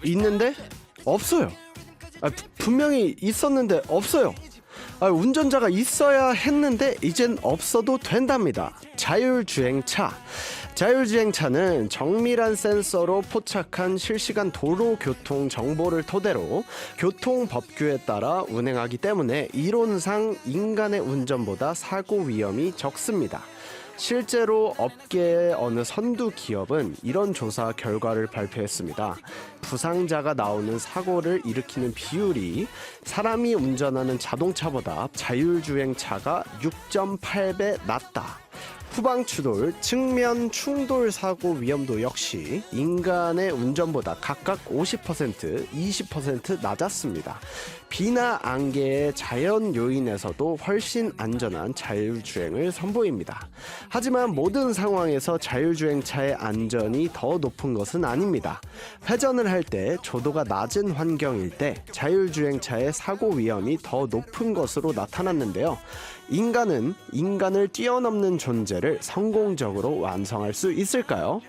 있는데 없어요. 분명히 있었는데 없어요. 운전자가 있어야 했는데 이젠 없어도 된답니다. 자율주행차. 자율주행차는 정밀한 센서로 포착한 실시간 도로 교통 정보를 토대로 교통법규에 따라 운행하기 때문에 이론상 인간의 운전보다 사고 위험이 적습니다. 실제로 업계의 어느 선두 기업은 이런 조사 결과를 발표했습니다. 부상자가 나오는 사고를 일으키는 비율이 사람이 운전하는 자동차보다 자율주행차가 6.8배 낮다. 후방 추돌, 측면 충돌 사고 위험도 역시 인간의 운전보다 각각 50%, 20% 낮았습니다. 비나 안개의 자연 요인에서도 훨씬 안전한 자율주행을 선보입니다. 하지만 모든 상황에서 자율주행차의 안전이 더 높은 것은 아닙니다. 회전을 할 때 조도가 낮은 환경일 때 자율주행차의 사고 위험이 더 높은 것으로 나타났는데요. 인간은 인간을 뛰어넘는 존재를 성공적으로 완성할 수 있을까요?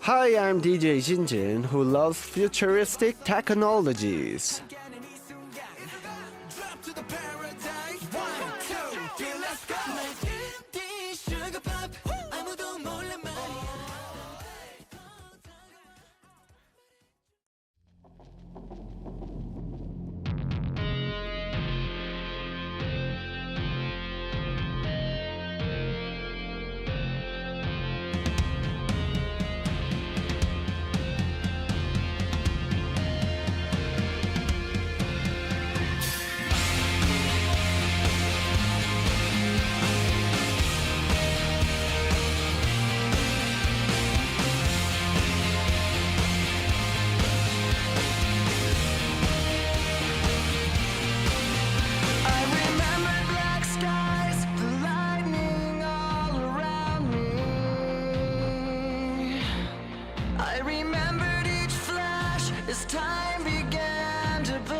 Hi, I'm DJ Jinjin, who loves futuristic technologies. As time began to blur,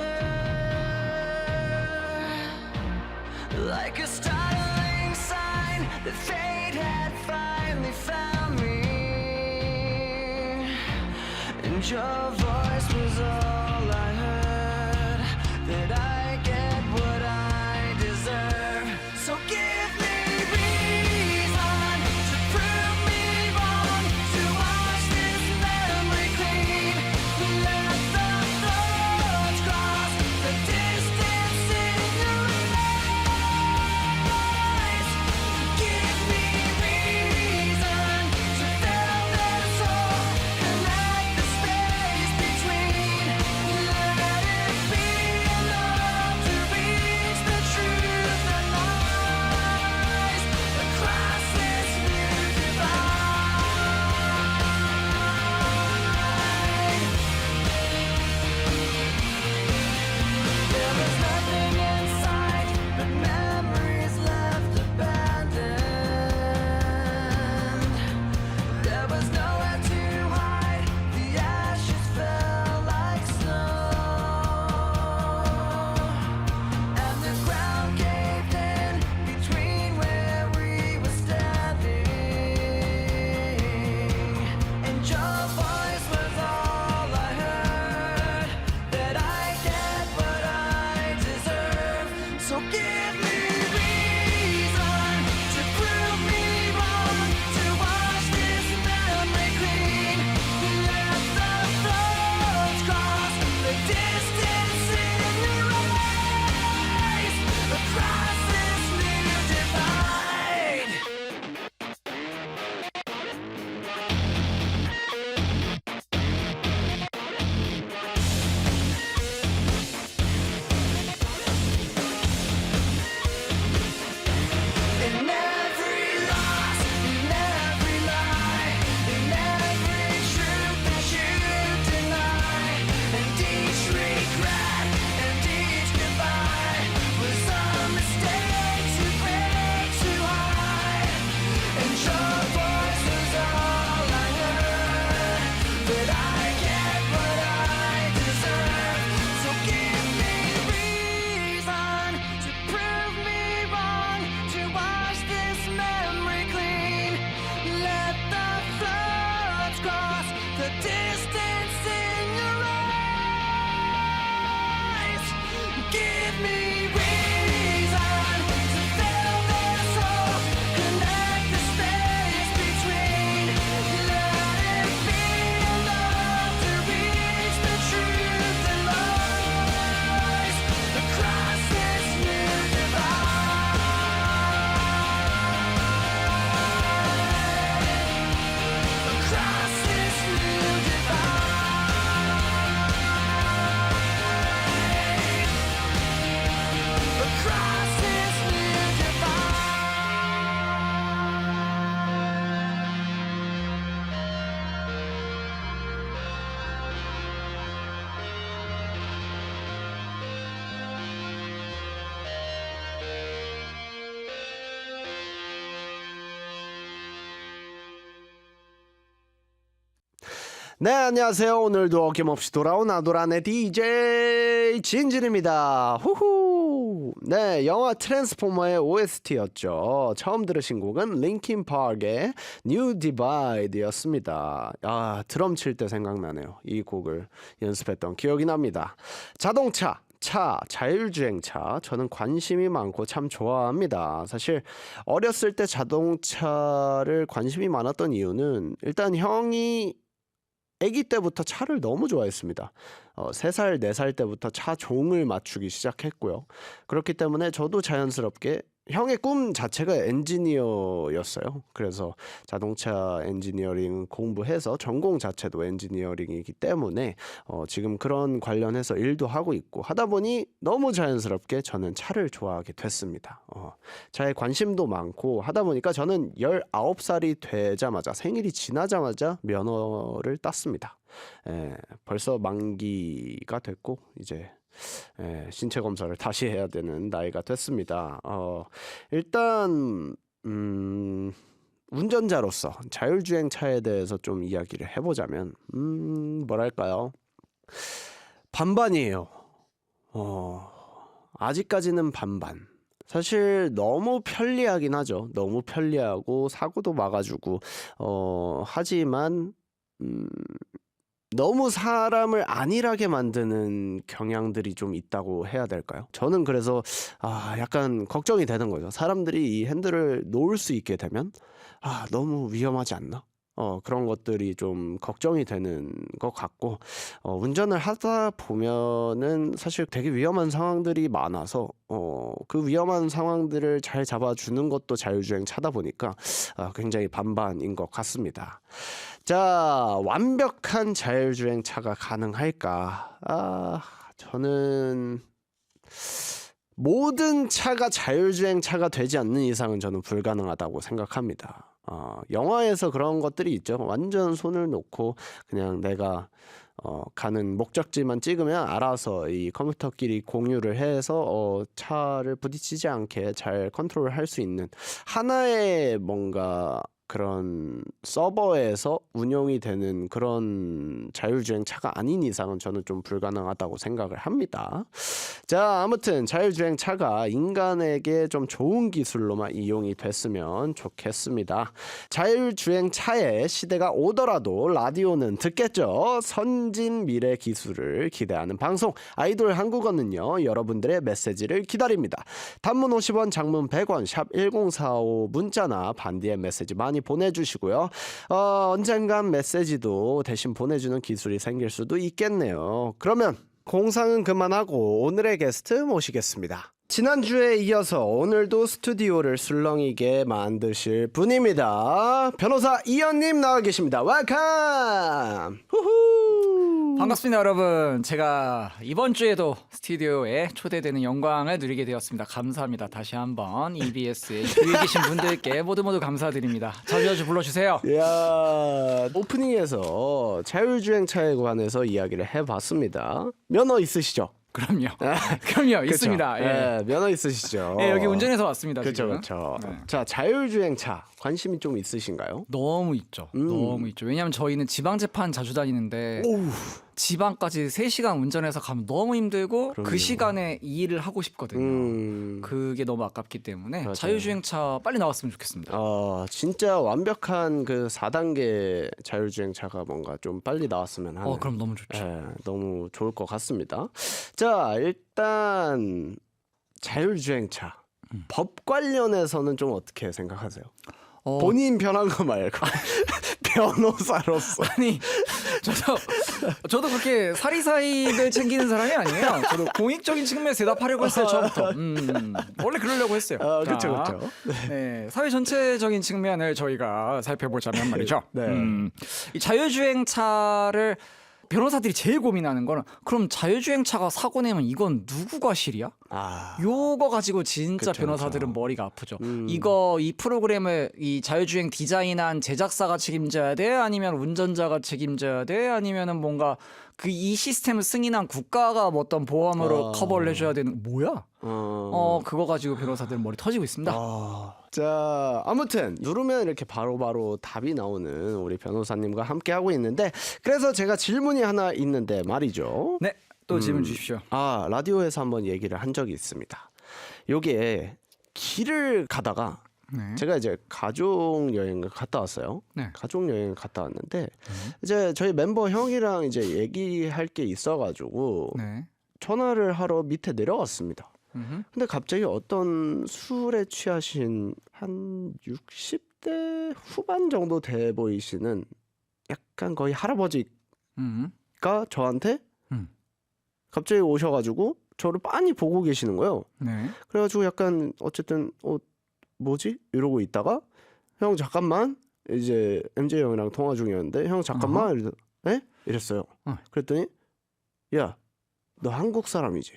like a startling sign that fate had finally found me, and your voice was all I heard, that I get what I deserve. So give me reason to prove me wrong, to wash this memory clean. Let the thoughts cross the distance in your eyes. Give me reason to fill this hole and let the space between. Let it be enough to reach the truth that lies across this new divide. There was nothing in sight but memories left abandoned. There was nowhere to hide, the ashes fell like snow, and the ground caved in between where we were standing, and your voice was all I heard, that I get what I deserve. So give me reason to prove me wrong, to wash this memory clean. Let the thoughts cross the distance in your eyes across this new divide. In every loss, in every lie, in every truth that you deny, and each regret and each goodbye was a mistake too great to hide. And your voice was all I heard, that I get what I deserve. So give me reason to prove me wrong, to wash this memory clean. Let the thoughts cross the distance in your 네, 안녕하세요. 오늘도 어김없이 돌아온 아도란의 DJ 진진입니다. 후후. 네, 영화 트랜스포머의 OST였죠. 처음 들으신 곡은 링킨 파크의 New Divide였습니다. 아, 드럼 칠 때 생각나네요. 이 곡을 연습했던 기억이 납니다. 자동차. 자율주행차. 저는 관심이 많고 참 좋아합니다. 사실 어렸을 때 자동차를 관심이 많았던 이유는 일단 형이 아기 때부터 차를 너무 좋아했습니다. 3살, 4살 때부터 차 종을 맞추기 시작했고요. 그렇기 때문에 저도 자연스럽게 형의 꿈 자체가 엔지니어였어요. 그래서 자동차 엔지니어링 공부해서 전공 자체도 엔지니어링이기 때문에 지금 그런 관련해서 일도 하고 있고 하다 보니 너무 자연스럽게 저는 차를 좋아하게 됐습니다. 차에 관심도 많고 하다 보니까 저는 19살이 되자마자 생일이 지나자마자 면허를 땄습니다. 벌써 만기가 됐고 이제 신체 검사를 다시 해야 되는 나이가 됐습니다. 일단 운전자로서 자율주행차에 대해서 좀 이야기를 해보자면 뭐랄까요? 반반이에요. 아직까지는 반반. 사실 너무 편리하긴 하죠. 너무 편리하고 사고도 막아주고 하지만 너무 사람을 안일하게 만드는 경향들이 좀 있다고 해야 될까요? 저는 그래서 약간 걱정이 되는 거죠. 사람들이 이 핸들을 놓을 수 있게 되면 너무 위험하지 않나? 그런 것들이 좀 걱정이 되는 것 같고 운전을 하다 보면은 사실 되게 위험한 상황들이 많아서 그 위험한 상황들을 잘 잡아주는 것도 자율주행 차다 보니까 굉장히 반반인 것 같습니다. 자, 완벽한 자율주행 차가 가능할까? 저는 모든 차가 자율주행 차가 되지 않는 이상은 저는 불가능하다고 생각합니다. 영화에서 그런 것들이 있죠. 완전 손을 놓고 그냥 내가 가는 목적지만 찍으면 알아서 이 컴퓨터끼리 공유를 해서 차를 부딪히지 않게 잘 컨트롤할 수 있는 하나의 뭔가 그런 서버에서 운영이 되는 그런 자율주행 차가 아닌 이상은 저는 좀 불가능하다고 생각을 합니다. 자, 아무튼 자율주행 차가 인간에게 좀 좋은 기술로만 이용이 됐으면 좋겠습니다. 자율주행 차의 시대가 오더라도 라디오는 듣겠죠. 선진 미래 기술을 기대하는 방송 아이돌 한국어는요, 여러분들의 메시지를 기다립니다. 단문 50원, 장문 100원, 샵 1045 문자나 반디의 메시지 많이 보내주시고요. 언젠간 메시지도 대신 보내주는 기술이 생길 수도 있겠네요. 그러면 공상은 그만하고 오늘의 게스트 모시겠습니다. 지난주에 이어서 오늘도 스튜디오를 술렁이게 만드실 분입니다. 변호사 이현님 나와 계십니다. 웰컴! 후후! 반갑습니다, 여러분. 제가 이번 주에도 스튜디오에 초대되는 영광을 누리게 되었습니다. 감사합니다. 다시 한번 EBS에 위에 계신 분들께 모두 감사드립니다. 자주 불러주세요. 이야, 오프닝에서 자율주행차에 관해서 이야기를 해봤습니다. 면허 있으시죠? 그럼요. 그럼요. 있습니다. 예, 면허 있으시죠? 예, 여기 운전해서 왔습니다. 그렇죠, 지금. 그렇죠. 네. 자, 자율주행차 관심이 좀 있으신가요? 너무 있죠. 너무 있죠. 왜냐하면 저희는 지방재판 자주 다니는데 오우. 지방까지 3시간 운전해서 가면 너무 힘들고 그럼요. 그 시간에 이 일을 하고 싶거든요. 그... 그게 너무 아깝기 때문에 맞아요. 자율주행차 빨리 나왔으면 좋겠습니다. 진짜 완벽한 그 4단계 자율주행차가 뭔가 좀 빨리 나왔으면 하는. 그럼 너무 좋죠. 예, 너무 좋을 것 같습니다. 자, 일단 자율주행차 법 관련해서는 좀 어떻게 생각하세요? 본인 변한 거 말고 변호사로서. 아니 저도 그렇게 사리사이를 챙기는 사람이 아니에요. 저도 공익적인 측면에서 대답하려고 했어요. 처음부터 원래 그러려고 했어요. 그렇죠, 자, 그렇죠. 네, 사회 전체적인 측면을 저희가 살펴보자면 말이죠. 네. 이 자율주행차를 변호사들이 제일 고민하는 거는 그럼 자율주행차가 사고 내면 이건 누구가 실이야? 아. 요거 가지고 진짜 그쵸, 변호사들은 그쵸. 머리가 아프죠. 음. 이 프로그램을 이 자율주행 디자인한 제작사가 책임져야 돼? 아니면 운전자가 책임져야 돼? 아니면은 뭔가 이 시스템을 승인한 국가가 뭐 어떤 보험으로 커버를 해줘야 되는 뭐야? 그거 가지고 변호사들은 머리 터지고 있습니다. 자, 아무튼 누르면 이렇게 바로바로 답이 나오는 우리 변호사님과 함께 하고 있는데, 그래서 제가 질문이 하나 있는데 말이죠. 네, 또 질문 주십시오. 라디오에서 한번 얘기를 한 적이 있습니다. 요게 길을 가다가 네. 제가 이제 가족 여행을 갔다 왔어요. 네. 가족 여행을 갔다 왔는데 이제 저희 멤버 형이랑 이제 얘기할 게 있어가지고 네. 전화를 하러 밑에 내려갔습니다. 음흠. 근데 갑자기 어떤 술에 취하신 한 60대 후반 정도 돼 보이시는 약간 거의 할아버지가 음. 저한테 음. 갑자기 오셔가지고 저를 빤히 보고 계시는 거예요. 네. 그래가지고 약간 어쨌든 뭐지? 이러고 있다가 형 잠깐만, 이제 MJ 형이랑 통화 중이었는데 형 잠깐만 이래서 에? 이랬어요. 그랬더니 야, 너 한국 사람이지?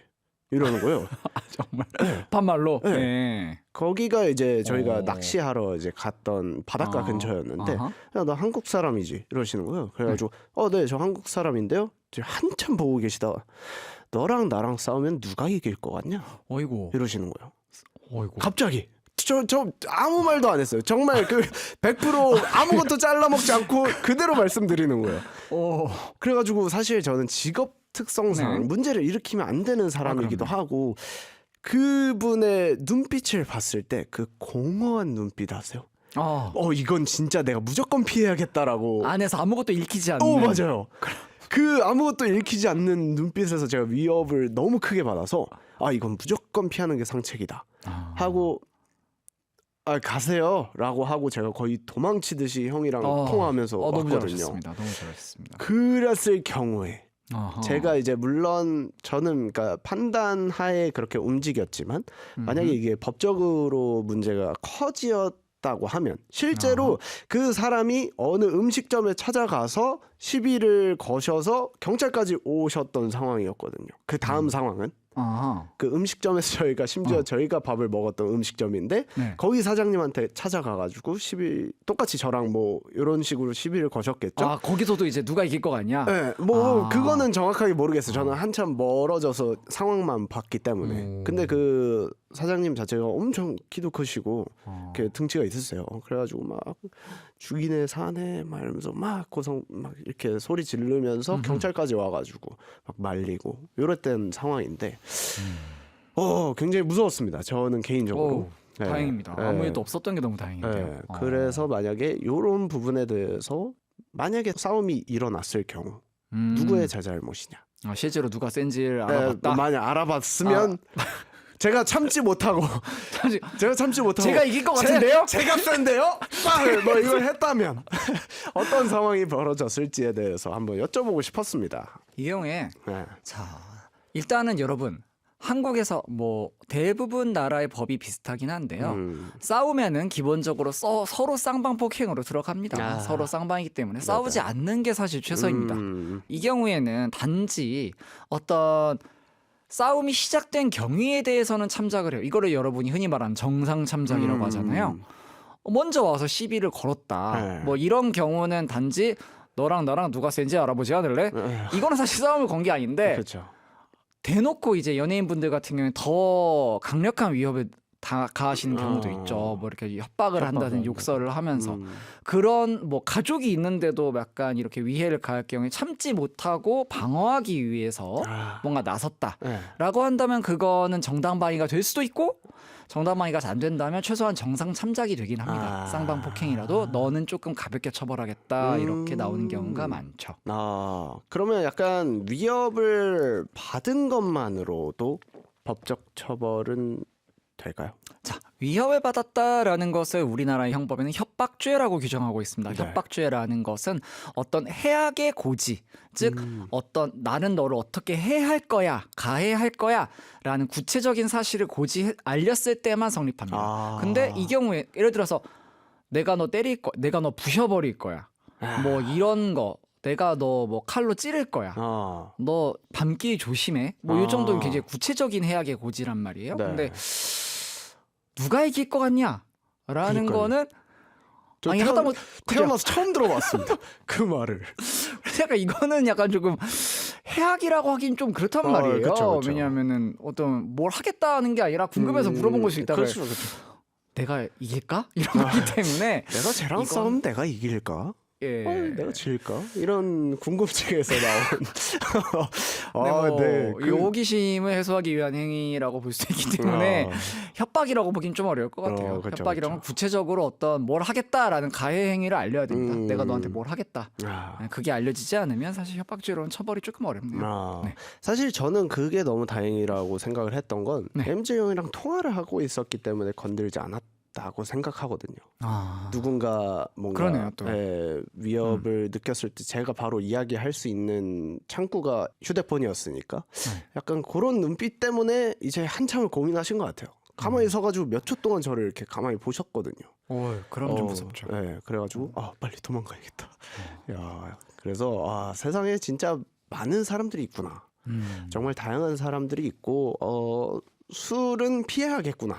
이러는 거예요. 정말 반말로. 네. 네. 거기가 이제 저희가 오. 낚시하러 이제 갔던 바닷가 근처였는데 아하. 야, 너 한국 사람이지? 이러시는 거예요. 그래가지고 네, 저 한국 사람인데요. 지금 한참 보고 계시다가 너랑 나랑 싸우면 누가 이길 것 같냐? 어이구. 이러시는 거예요. 어이구. 갑자기 저 아무 말도 안 했어요. 정말 100% 아무것도 잘라먹지 않고 그대로 말씀드리는 거예요. 그래가지고 사실 저는 직업 특성상 네. 문제를 일으키면 안 되는 사람이기도 하고, 그분의 눈빛을 봤을 때 그 공허한 눈빛 아세요? 이건 진짜 내가 무조건 피해야겠다라고. 안에서 아무것도 읽히지 않는. 맞아요. 그 아무것도 읽히지 않는 눈빛에서 제가 위협을 너무 크게 받아서 이건 무조건 피하는 게 상책이다 하고 가세요라고 하고 제가 거의 도망치듯이 형이랑 통화하면서 너무 왔거든요. 잘하셨습니다. 너무 잘하셨습니다. 그랬을 경우에 아하. 제가 이제 물론 저는 그러니까 판단하에 그렇게 움직였지만 만약에 이게 법적으로 문제가 커지었다고 하면 실제로 그 사람이 어느 음식점에 찾아가서 시비를 거셔서 경찰까지 오셨던 상황이었거든요. 그 다음 상황은 아하. 그 음식점에서 저희가 심지어 저희가 밥을 먹었던 음식점인데 네. 거기 사장님한테 찾아가가지고 똑같이 저랑 뭐 이런 식으로 시비를 거셨겠죠. 거기서도 이제 누가 이길 것 같냐? 네, 그거는 정확하게 모르겠어요. 저는 한참 멀어져서 상황만 봤기 때문에. 근데 그 사장님 자체가 엄청 키도 크시고 이렇게 등치가 있으세요. 그래가지고 막 죽이네 사네 막 이러면서 막 이렇게 소리 지르면서 경찰까지 와가지고 막 말리고 이랬던 상황인데 굉장히 무서웠습니다. 저는 개인적으로. 네. 다행입니다. 네. 아무 일도 없었던 게 너무 다행인데요. 네. 그래서 만약에 이런 부분에 대해서 만약에 싸움이 일어났을 경우 누구의 잘잘못이냐? 실제로 누가 센지를 알아봤다. 만약 알아봤으면 제가 참지 못하고 제가 이길 것 같은데요? 제가 센데요? 뭐 이걸 했다면 어떤 상황이 벌어졌을지에 대해서 한번 여쭤보고 싶었습니다. 이 경우에 네. 자 일단은 여러분 한국에서 뭐 대부분 나라의 법이 비슷하긴 한데요. 싸우면은 기본적으로 서로 쌍방폭행으로 들어갑니다. 서로 쌍방이기 때문에 싸우지 않는 게 사실 최선입니다. 이 경우에는 단지 어떤 싸움이 시작된 경위에 대해서는 참작을 해요. 이거를 여러분이 흔히 말하는 정상 참작이라고 하잖아요. 먼저 와서 시비를 걸었다. 네. 뭐 이런 경우는 단지 너랑 나랑 누가 센지 알아보지 않을래? 이거는 사실 싸움을 건 게 아닌데 그렇죠. 대놓고 이제 연예인분들 같은 경우는 더 강력한 위협을 가하시는 경우도 있죠. 뭐 이렇게 협박을 한다든지 욕설을 하면서 그런 뭐 가족이 있는데도 약간 이렇게 위해를 가할 경우에 참지 못하고 방어하기 위해서 뭔가 나섰다라고 한다면 그거는 정당방위가 될 수도 있고 정당방위가 안 된다면 최소한 정상 참작이 되긴 합니다. 쌍방폭행이라도 너는 조금 가볍게 처벌하겠다 이렇게 나오는 경우가 많죠. 그러면 약간 위협을 받은 것만으로도 법적 처벌은 될까요? 자, 위협을 받았다라는 것을 우리나라의 형법에는 협박죄라고 규정하고 있습니다. 네. 협박죄라는 것은 어떤 해악의 고지, 즉 어떤 나는 너를 어떻게 해할 거야, 가해할 거야라는 구체적인 사실을 알렸을 때만 성립합니다. 근데 이 경우에 예를 들어서 내가 너 때릴 거, 내가 너 부셔버릴 거야, 뭐 이런 거. 내가 너 뭐 칼로 찌를 거야. 너 밤길 조심해. 뭐 이 정도는 굉장히 구체적인 해악의 고지란 말이에요. 네. 근데 누가 이길 것 같냐? 라는 그러니까요. 거는 저 아니 하다 보 태어나서 처음 들어봤습니다. 그 말을. 약간 이거는 약간 조금 해악이라고 하긴 좀 그렇단 말이에요. 그쵸. 왜냐하면은 어떤 뭘 하겠다는 게 아니라 궁금해서 물어본 걸 수 있다가 그렇죠. 내가 이길까? 이런 거기 때문에 내가 쟤랑 싸우면 내가 이길까? 예. 내가 질까? 이런 궁금증에서 나온. 네, 뭐 호기심을 해소하기 위한 행위라고 볼 수 있기 때문에 협박이라고 보긴 좀 어려울 것 같아요. 그쵸, 협박이라는 건 구체적으로 어떤 뭘 하겠다라는 가해 행위를 알려야 됩니다. 내가 너한테 뭘 하겠다. 그게 알려지지 않으면 사실 협박죄로는 처벌이 조금 어렵네요. 네. 사실 저는 그게 너무 다행이라고 생각을 했던 건 네. MJ 형이랑 통화를 하고 있었기 때문에 건들지 않았다고 생각하거든요. 누군가 뭔가 그러네요, 또. 위협을 느꼈을 때 제가 바로 이야기할 수 있는 창구가 휴대폰이었으니까 약간 그런 눈빛 때문에 이제 한참을 고민하신 것 같아요. 가만히 서가지고 몇 초 동안 저를 이렇게 가만히 보셨거든요. 그럼 좀 무섭죠. 네, 그래가지고 빨리 도망가야겠다. 야, 그래서 세상에 진짜 많은 사람들이 있구나. 정말 다양한 사람들이 있고 술은 피해야겠구나.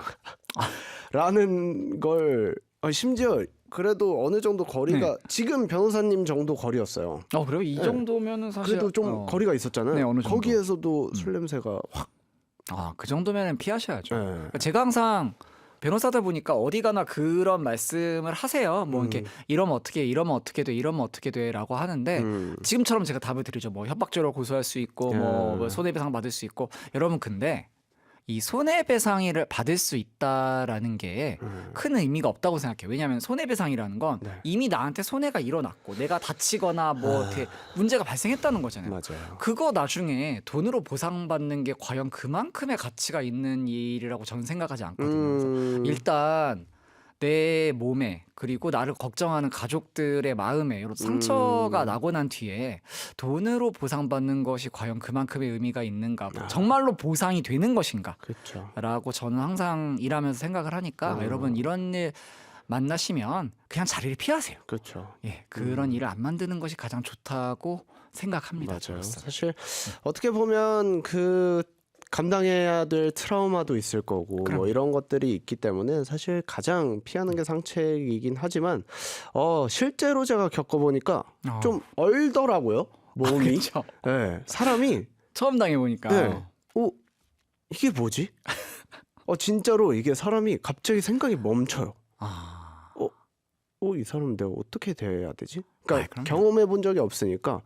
라는 걸 심지어 그래도 어느 정도 거리가 지금 변호사님 정도 거리였어요. 그래요? 이 정도면은 사실 그래도 좀 거리가 있었잖아요. 네, 어느 정도. 거기에서도 술 냄새가 확. 그 정도면은 피하셔야죠. 네. 그러니까 제가 항상 변호사들 보니까 어디 가나 그런 말씀을 하세요. 뭐 이렇게 이러면 어떻게 돼, 이러면 어떻게 돼라고 하는데 지금처럼 제가 답을 드리죠. 뭐 협박죄로 고소할 수 있고 뭐 손해배상 받을 수 있고 여러분 근데 이 손해배상을 받을 수 있다라는 게 큰 의미가 없다고 생각해요. 왜냐하면 손해배상이라는 건 이미 나한테 손해가 일어났고 내가 다치거나 뭐 어떻게 문제가 발생했다는 거잖아요. 맞아요. 그거 나중에 돈으로 보상받는 게 과연 그만큼의 가치가 있는 일이라고 저는 생각하지 않거든요. 그래서 일단 내 몸에 그리고 나를 걱정하는 가족들의 마음에 이런 상처가 나고 난 뒤에 돈으로 보상받는 것이 과연 그만큼의 의미가 있는가, 정말로 보상이 되는 것인가 그렇죠. 라고 저는 항상 일하면서 생각을 하니까 여러분 이런 일 만나시면 그냥 자리를 피하세요. 그렇죠. 예, 그런 일을 안 만드는 것이 가장 좋다고 생각합니다. 맞아요. 저로서. 사실 어떻게 보면 그 감당해야 될 트라우마도 있을 거고 뭐 그럼요. 이런 것들이 있기 때문에 사실 가장 피하는 게 상책이긴 하지만 실제로 제가 겪어보니까 좀 얼더라고요. 몸이. 그렇죠. 네, 사람이 처음 당해보니까 네. 이게 뭐지? 진짜로 이게 사람이 갑자기 생각이 멈춰요. 이 사람 내가 어떻게 대해야 되지? 그러니까 그럼요. 경험해 본 적이 없으니까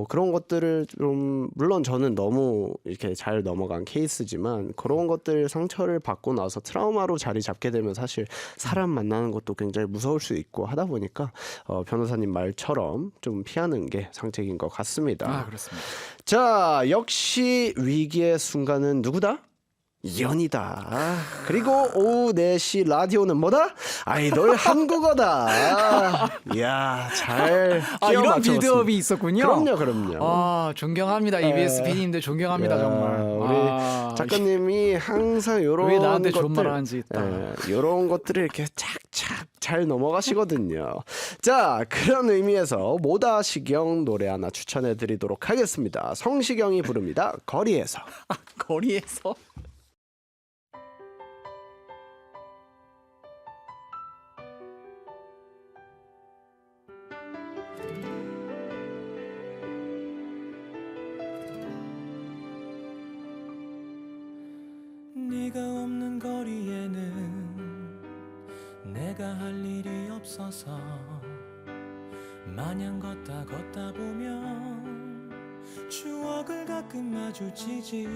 그런 것들을 좀 물론 저는 너무 이렇게 잘 넘어간 케이스지만 그런 것들 상처를 받고 나서 트라우마로 자리 잡게 되면 사실 사람 만나는 것도 굉장히 무서울 수 있고 하다 보니까 변호사님 말처럼 좀 피하는 게 상책인 것 같습니다. 그렇습니다. 자, 역시 위기의 순간은 누구다? 연이다. 그리고 오후 4시 라디오는 뭐다? 아이돌 한국어다. 이야, 잘 끼워 이런 맞춰봤습니다. 빌드업이 있었군요. 그럼요. 존경합니다. EBS PD님들 존경합니다. 정말. 우리 작가님이 항상 요런 왜 나한테 것들, 좋은 말 하는지 있다. 요런 것들을 이렇게 착착 잘 넘어가시거든요. 자, 그런 의미에서 모다시경 노래 하나 추천해 드리도록 하겠습니다. 성시경이 부릅니다. 거리에서. 거리에서 네가 없는 거리에는 내가 할 일이 없어서 마냥 걷다 보면 추억을 가끔 마주치지.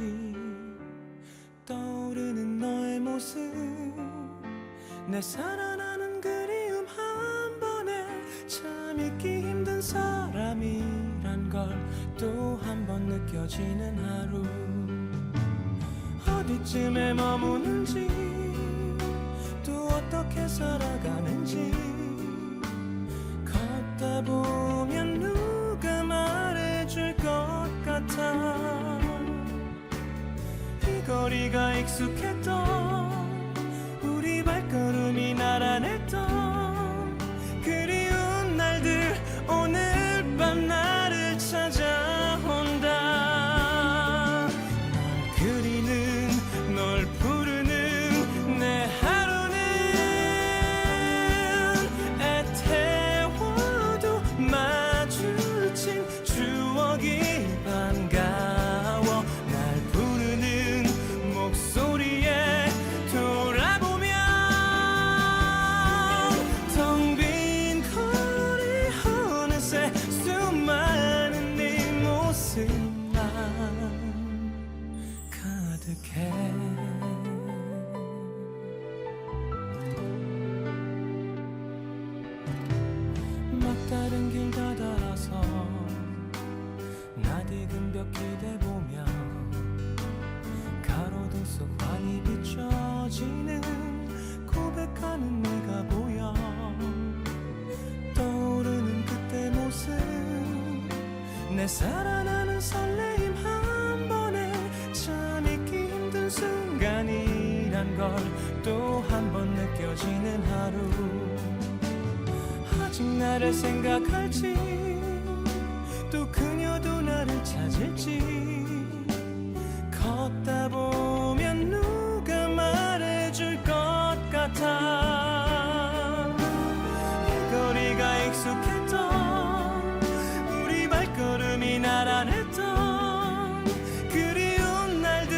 떠오르는 너의 모습, 내 살아나는 그리움 한 번에 참 잊기 힘든 사람이란 걸 또 한 번 느껴지는 하루. 어디쯤에 머무는지 또 어떻게 살아가는지 걷다 보면 누가 말해줄 것 같아. 이 거리가 익숙했던 우리 발걸음이 나란했던 그리운 날들 오늘 밤 날 내 살아나는 설레임 한 번에 참 잊기 힘든 순간이란 걸 또 한 번 느껴지는 하루 아직 나를 생각할지 또 그녀도 나를 찾을지 걷다 보면 누가 말해줄 것 같아 이 거리가 익숙했던 우리 발걸음이 나란했던 그리운 날들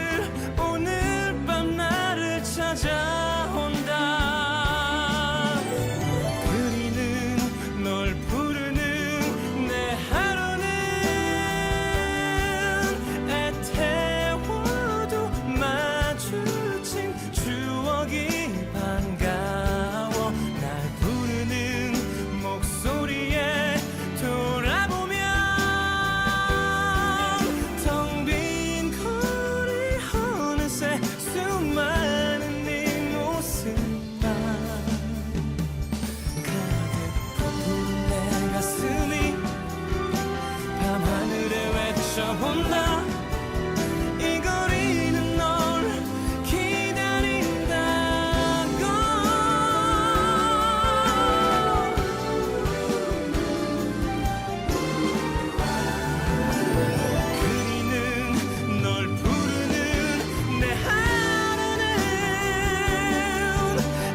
오늘 밤 나를 찾아온다 그리는 널 부르는 내 하루는 애태워도 마주친 추억이 반가워 날 부르는 목소리에 돌아보면 텅 빈 거리 어느새 수많은 네 모습만 가득 부푼 내 가슴이 밤하늘에 외쳐본다 이 거리는 널 기다린다고 그리는 널 부르는 내 하루는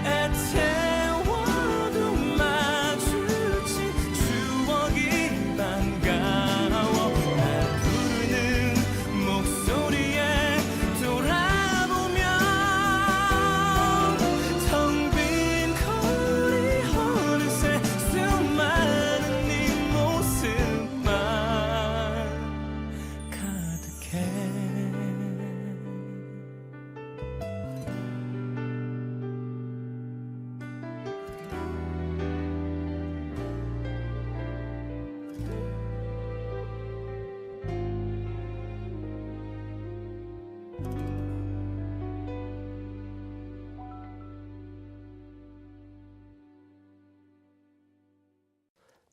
애태워도 마주친 추억이 반가워 날 부르는 목소리에 돌아보면 텅 빈 거리 어느새 수많은 네 모습만 가득해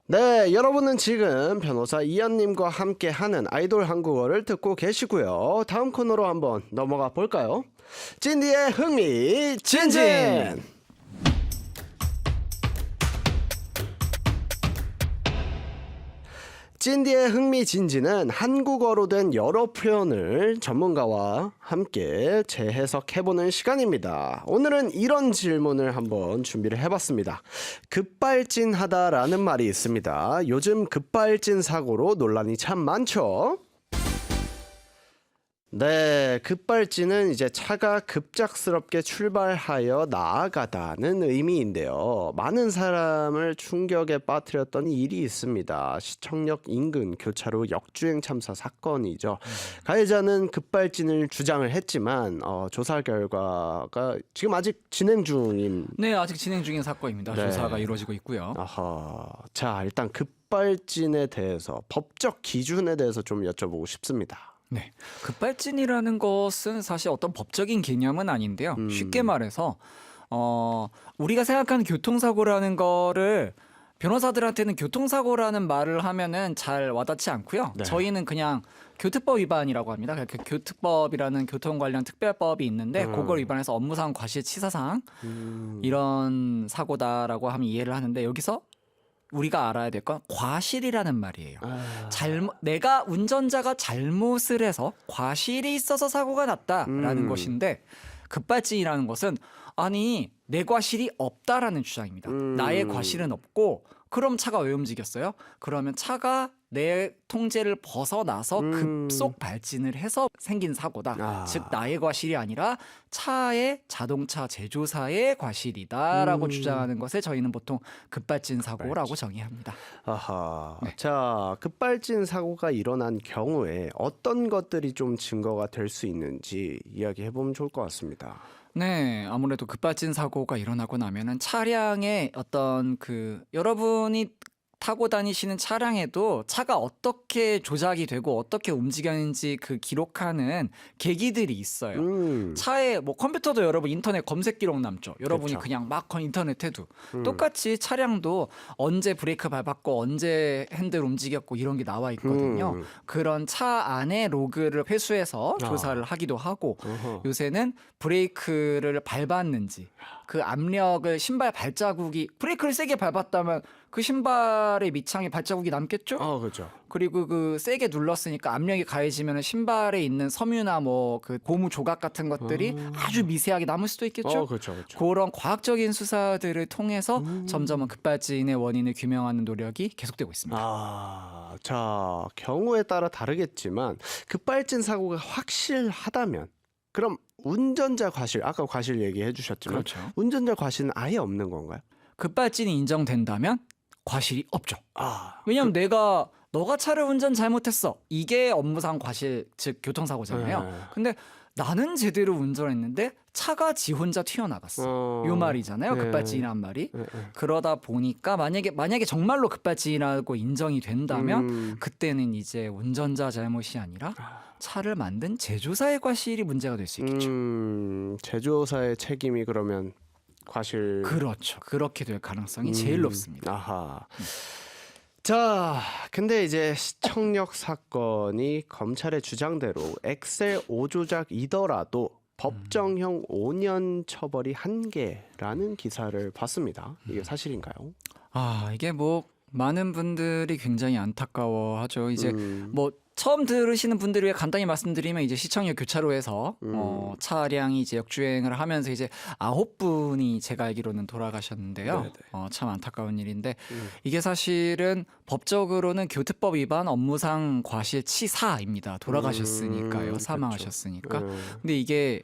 네, 여러분은 지금 변호사 이한님과 함께하는 아이돌 한국어를 듣고 계시고요. 다음 코너로 한번 넘어가 볼까요? 찐디의 흥미진진! 찐디의 흥미진진은 한국어로 된 여러 표현을 전문가와 함께 재해석해보는 시간입니다. 오늘은 이런 질문을 한번 준비를 해봤습니다. 급발진하다라는 말이 있습니다. 요즘 급발진 사고로 논란이 참 많죠? 네, 급발진은 이제 차가 급작스럽게 출발하여 나아가다는 의미인데요. 많은 사람을 충격에 빠뜨렸던 일이 있습니다. 시청역 인근 교차로 역주행 참사 사건이죠. 가해자는 급발진을 주장을 했지만 조사 결과가 지금 아직 진행 중인. 네, 아직 진행 중인 사건입니다. 네. 조사가 이루어지고 있고요. 아하, 자 일단 급발진에 대해서 법적 기준에 대해서 좀 여쭤보고 싶습니다. 네, 급발진이라는 것은 사실 어떤 법적인 개념은 아닌데요. 쉽게 말해서 우리가 생각하는 교통사고라는 거를 변호사들한테는 교통사고라는 말을 하면은 잘 와닿지 않고요. 네. 저희는 그냥 교특법 위반이라고 합니다. 그 교특법이라는 교통 관련 특별법이 있는데 그걸 위반해서 업무상 과실치사상 이런 사고다라고 하면 이해를 하는데 여기서 우리가 알아야 될 건 과실이라는 말이에요. 내가 운전자가 잘못을 해서 과실이 있어서 사고가 났다라는 것인데 급발진이라는 것은 아니 내 과실이 없다라는 주장입니다. 나의 과실은 없고 그럼 차가 왜 움직였어요? 그러면 차가 내 통제를 벗어나서 급속 발진을 해서 생긴 사고다. 즉 나의 과실이 아니라 차의 자동차 제조사의 과실이다라고 주장하는 것에 저희는 보통 급발진 사고라고 정의합니다. 아하. 자, 급발진 사고가 일어난 경우에 어떤 것들이 좀 증거가 될 수 있는지 이야기해 보면 좋을 것 같습니다. 네, 아무래도 급발진 사고가 일어나고 나면은 차량의 어떤 여러분이 타고 다니시는 차량에도 차가 어떻게 조작이 되고 어떻게 움직였는지 그 기록하는 계기들이 있어요. 차에 뭐 컴퓨터도 여러분 인터넷 검색 기록 남죠. 여러분이 그쵸. 그냥 막 인터넷 해도 똑같이 차량도 언제 브레이크 밟았고 언제 핸들 움직였고 이런 게 나와 있거든요. 그런 차 안에 로그를 회수해서 조사를 하기도 하고 어허. 요새는 브레이크를 밟았는지 그 압력을 신발 발자국이 브레이크를 세게 밟았다면 그 신발의 밑창에 발자국이 남겠죠? 그렇죠. 그리고 그 세게 눌렀으니까 압력이 가해지면 신발에 있는 섬유나 뭐 그 고무 조각 같은 것들이 아주 미세하게 남을 수도 있겠죠? 그렇죠, 그렇죠. 그런 과학적인 수사들을 통해서 점점 급발진의 원인을 규명하는 노력이 계속되고 있습니다. 자, 경우에 따라 다르겠지만 급발진 사고가 확실하다면 그럼 운전자 과실, 아까 과실 얘기해 주셨지만 그렇죠. 운전자 과실은 아예 없는 건가요? 급발진이 인정된다면 과실이 없죠. 아, 왜냐면 너가 차를 운전 잘못했어. 이게 업무상 과실, 즉 교통사고잖아요. 네. 근데 나는 제대로 운전했는데 차가 지 혼자 튀어나갔어. 요 말이잖아요. 네. 급발진이란 말이. 네. 그러다 보니까 만약에 정말로 급발진이라고 인정이 된다면 그때는 이제 운전자 잘못이 아니라 차를 만든 제조사의 과실이 문제가 될 수 있겠죠. 제조사의 책임이 그러면 과실. 그렇죠. 그렇게 될 가능성이 제일 높습니다. 아하. 자, 근데 이제 시청력 사건이 검찰의 주장대로 엑셀 5조작이더라도 법정형 5년 처벌이 한계라는 기사를 봤습니다. 이게 사실인가요? 이게 뭐 많은 분들이 굉장히 안타까워하죠. 이제 뭐 처음 들으시는 분들을 위해 간단히 말씀드리면 이제 시청역 교차로에서 차량이 이제 역주행을 하면서 이제 9분이 제가 알기로는 돌아가셨는데요. 네네. 참 안타까운 일인데 이게 사실은 법적으로는 교특법 위반 업무상 과실치사입니다. 돌아가셨으니까요. 그렇죠. 사망하셨으니까. 근데 이게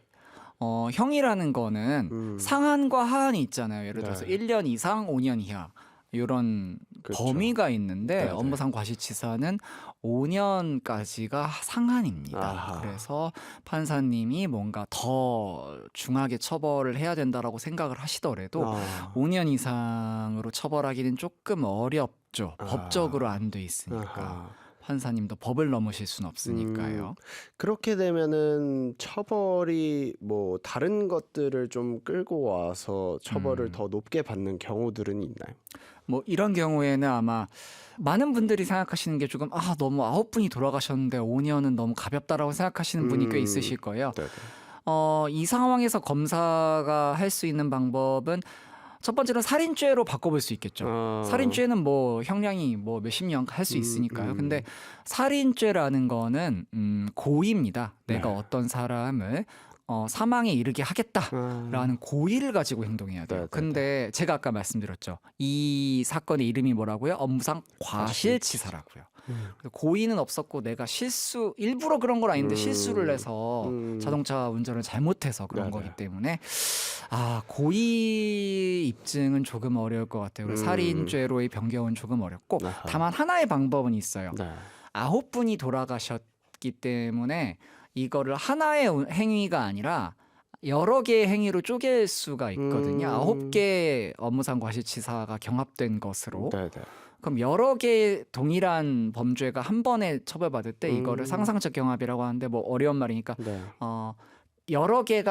형이라는 거는 상한과 하한이 있잖아요. 예를 들어서 네. 1년 이상 5년 이하 이런 그렇죠. 범위가 있는데 네네. 업무상 과실치사는 5년까지가 상한입니다. 아하. 그래서 판사님이 뭔가 더 중하게 처벌을 해야 된다라고 생각을 하시더라도 5년 이상으로 처벌하기는 조금 어렵죠. 법적으로 안 돼 있으니까. 아하. 판사님도 법을 넘으실 수는 없으니까요. 그렇게 되면은 처벌이 뭐 다른 것들을 좀 끌고 와서 처벌을 더 높게 받는 경우들은 있나요? 뭐 이런 경우에는 아마 많은 분들이 생각하시는 게 조금 너무 9분이 돌아가셨는데 5년은 너무 가볍다라고 생각하시는 분이 꽤 있으실 거예요. 네네. 이 상황에서 검사가 할 수 있는 방법은 첫 번째로는 살인죄로 바꿔볼 수 있겠죠. 살인죄는 뭐 형량이 뭐 몇십 년 할 수 있으니까요. 근데 살인죄라는 거는 고의입니다. 내가 네. 어떤 사람을 사망에 이르게 하겠다라는 고의를 가지고 행동해야 돼요. 네네네. 근데 제가 아까 말씀드렸죠. 이 사건의 이름이 뭐라고요? 업무상 과실치사라고요. 그래서 고의는 없었고 내가 일부러 그런 건 아닌데 실수를 해서 자동차 운전을 잘못해서 그런 네네. 거기 때문에 고의 입증은 조금 어려울 것 같아요. 그래서 살인죄로의 변경은 조금 어렵고 아하. 다만 하나의 방법은 있어요. 네. 9분이 돌아가셨기 때문에 이거를 하나의 행위가 아니라 여러 개의 행위로 쪼갤 수가 있거든요. 9개의 업무상 과실치사가 경합된 것으로. 네네. 그럼 여러 개의 동일한 범죄가 한 번에 처벌받을 때 이거를 상상적 경합이라고 하는데 뭐 어려운 말이니까 네. 여러 개의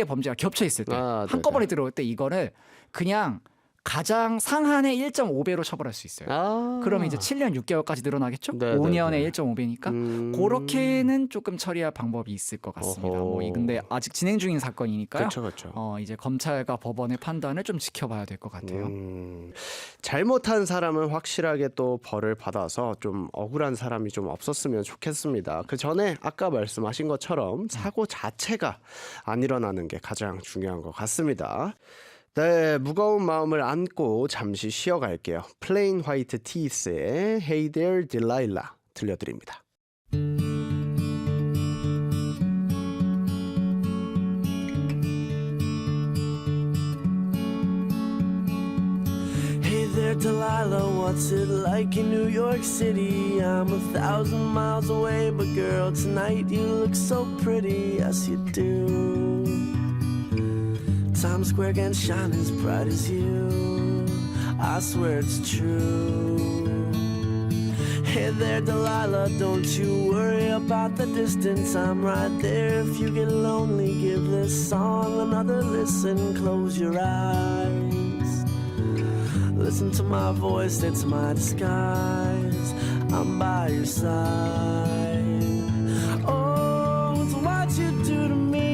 범죄가 겹쳐 있을 때 한꺼번에 들어올 때 이거를 그냥 가장 상한의 1.5배로 처벌할 수 있어요. 그러면 이제 7년 6개월까지 늘어나겠죠? 네네네. 5년에 1.5배니까 그렇게는 조금 처리할 방법이 있을 것 같습니다. 근데 아직 진행 중인 사건이니까요. 그렇죠. 이제 검찰과 법원의 판단을 좀 지켜봐야 될 것 같아요. 잘못한 사람은 확실하게 또 벌을 받아서 좀 억울한 사람이 좀 없었으면 좋겠습니다. 그 전에 아까 말씀하신 것처럼 사고 자체가 안 일어나는 게 가장 중요한 것 같습니다. 네, 무거운 마음을 안고 잠시 쉬어갈게요. 플레인 화이트 티스의 Hey There Delilah 들려드립니다. Hey there, Delilah, what's it like in New York City? I'm 1,000 miles away, but girl, tonight you look so pretty, yes you do. Times Square can shine as bright as you. I swear it's true. Hey there, Delilah, don't you worry about the distance. I'm right there. If you get lonely, give this song another listen. Close your eyes. Listen to my voice, it's my disguise. I'm by your side. Oh, it's what you do to me.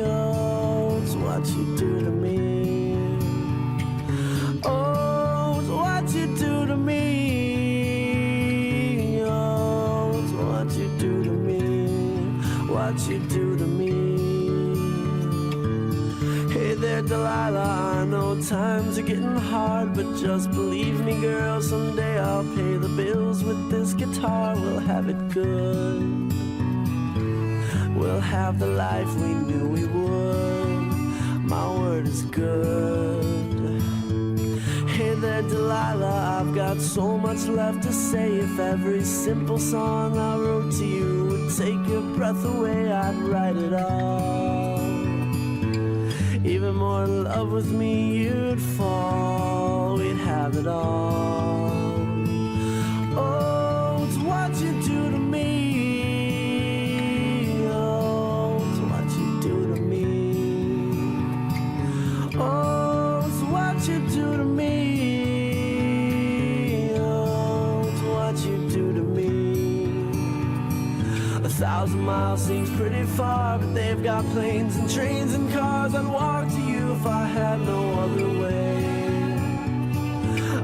Oh, it's what you do to me. Oh, it's what you do to me. Oh, it's what you do to me. What you do to me. Hey there, Delilah, I know times are getting hard, but just believe me, girl, someday I'll pay the bills with this guitar. We'll have it good. We'll have the life we knew we would. My word is good. Hey there, Delilah, I've got so much left to say. If every simple song I wrote to you would take your breath away, I'd write it all. Even more in love with me, you'd fall. We'd have it all. Oh, it's what you do to me. Oh, it's what you do to me. Oh, it's what you do to me. Oh, it's what you do to me. 1,000 miles seems pretty far, but they've got planes and trains and cars. I'd walk to you if I had no other way.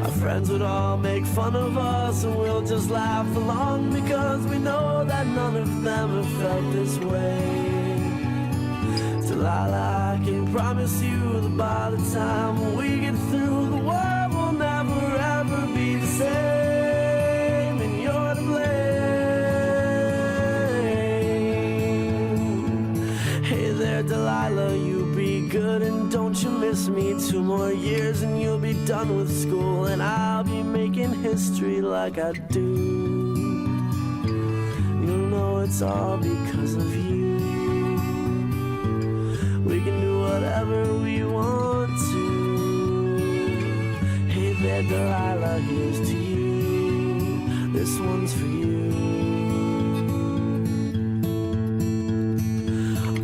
Our friends would all make fun of us, and we'll just laugh along because we know that none of them have felt this way. Delilah, I can promise you that by the time we get through, the world will never ever be the same, and you're to blame. Hey there, Delilah, you be good and don't you miss me. 2 more years and you'll be done with school, and I'll be making history like I do. You'll know it's all because of you. We can do whatever we want to. Hey there, Delilah, here's to you. This one's for you.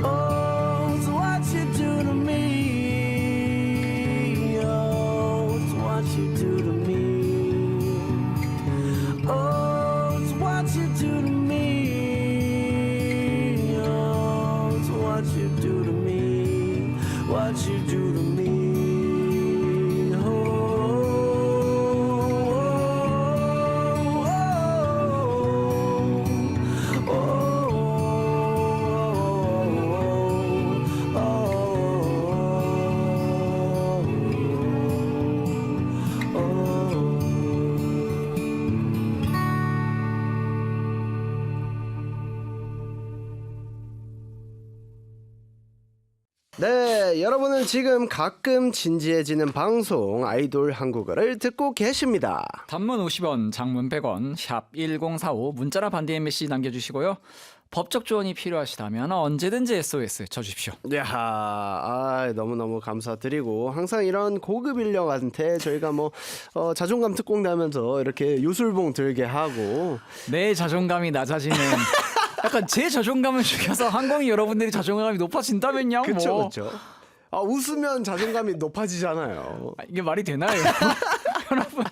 Oh, it's what you do to me. Oh, it's what you do to me. Oh, it's what you do to me. Oh, it's what you do to me. What you do to me. Oh, oh, oh, oh, oh, oh. 네, 여러분은 지금 가끔 진지해지는 방송 아이돌 한국어를 듣고 계십니다. 단문 50원, 장문 100원, 샵 1045 문자나 반대 MSC 남겨주시고요. 법적 조언이 필요하시다면 언제든지 SOS 쳐주십시오. 야, 너무너무 감사드리고 항상 이런 고급 인력한테 저희가 뭐 자존감 특공대하면서 이렇게 요술봉 들게 하고 내 자존감이 낮아지는 약간 제 자존감을 죽여서 항공이 여러분들이 자존감이 높아진다면요. 그렇죠, 뭐. 그렇죠. 웃으면 자존감이 높아지잖아요. 이게 말이 되나요? 여러분.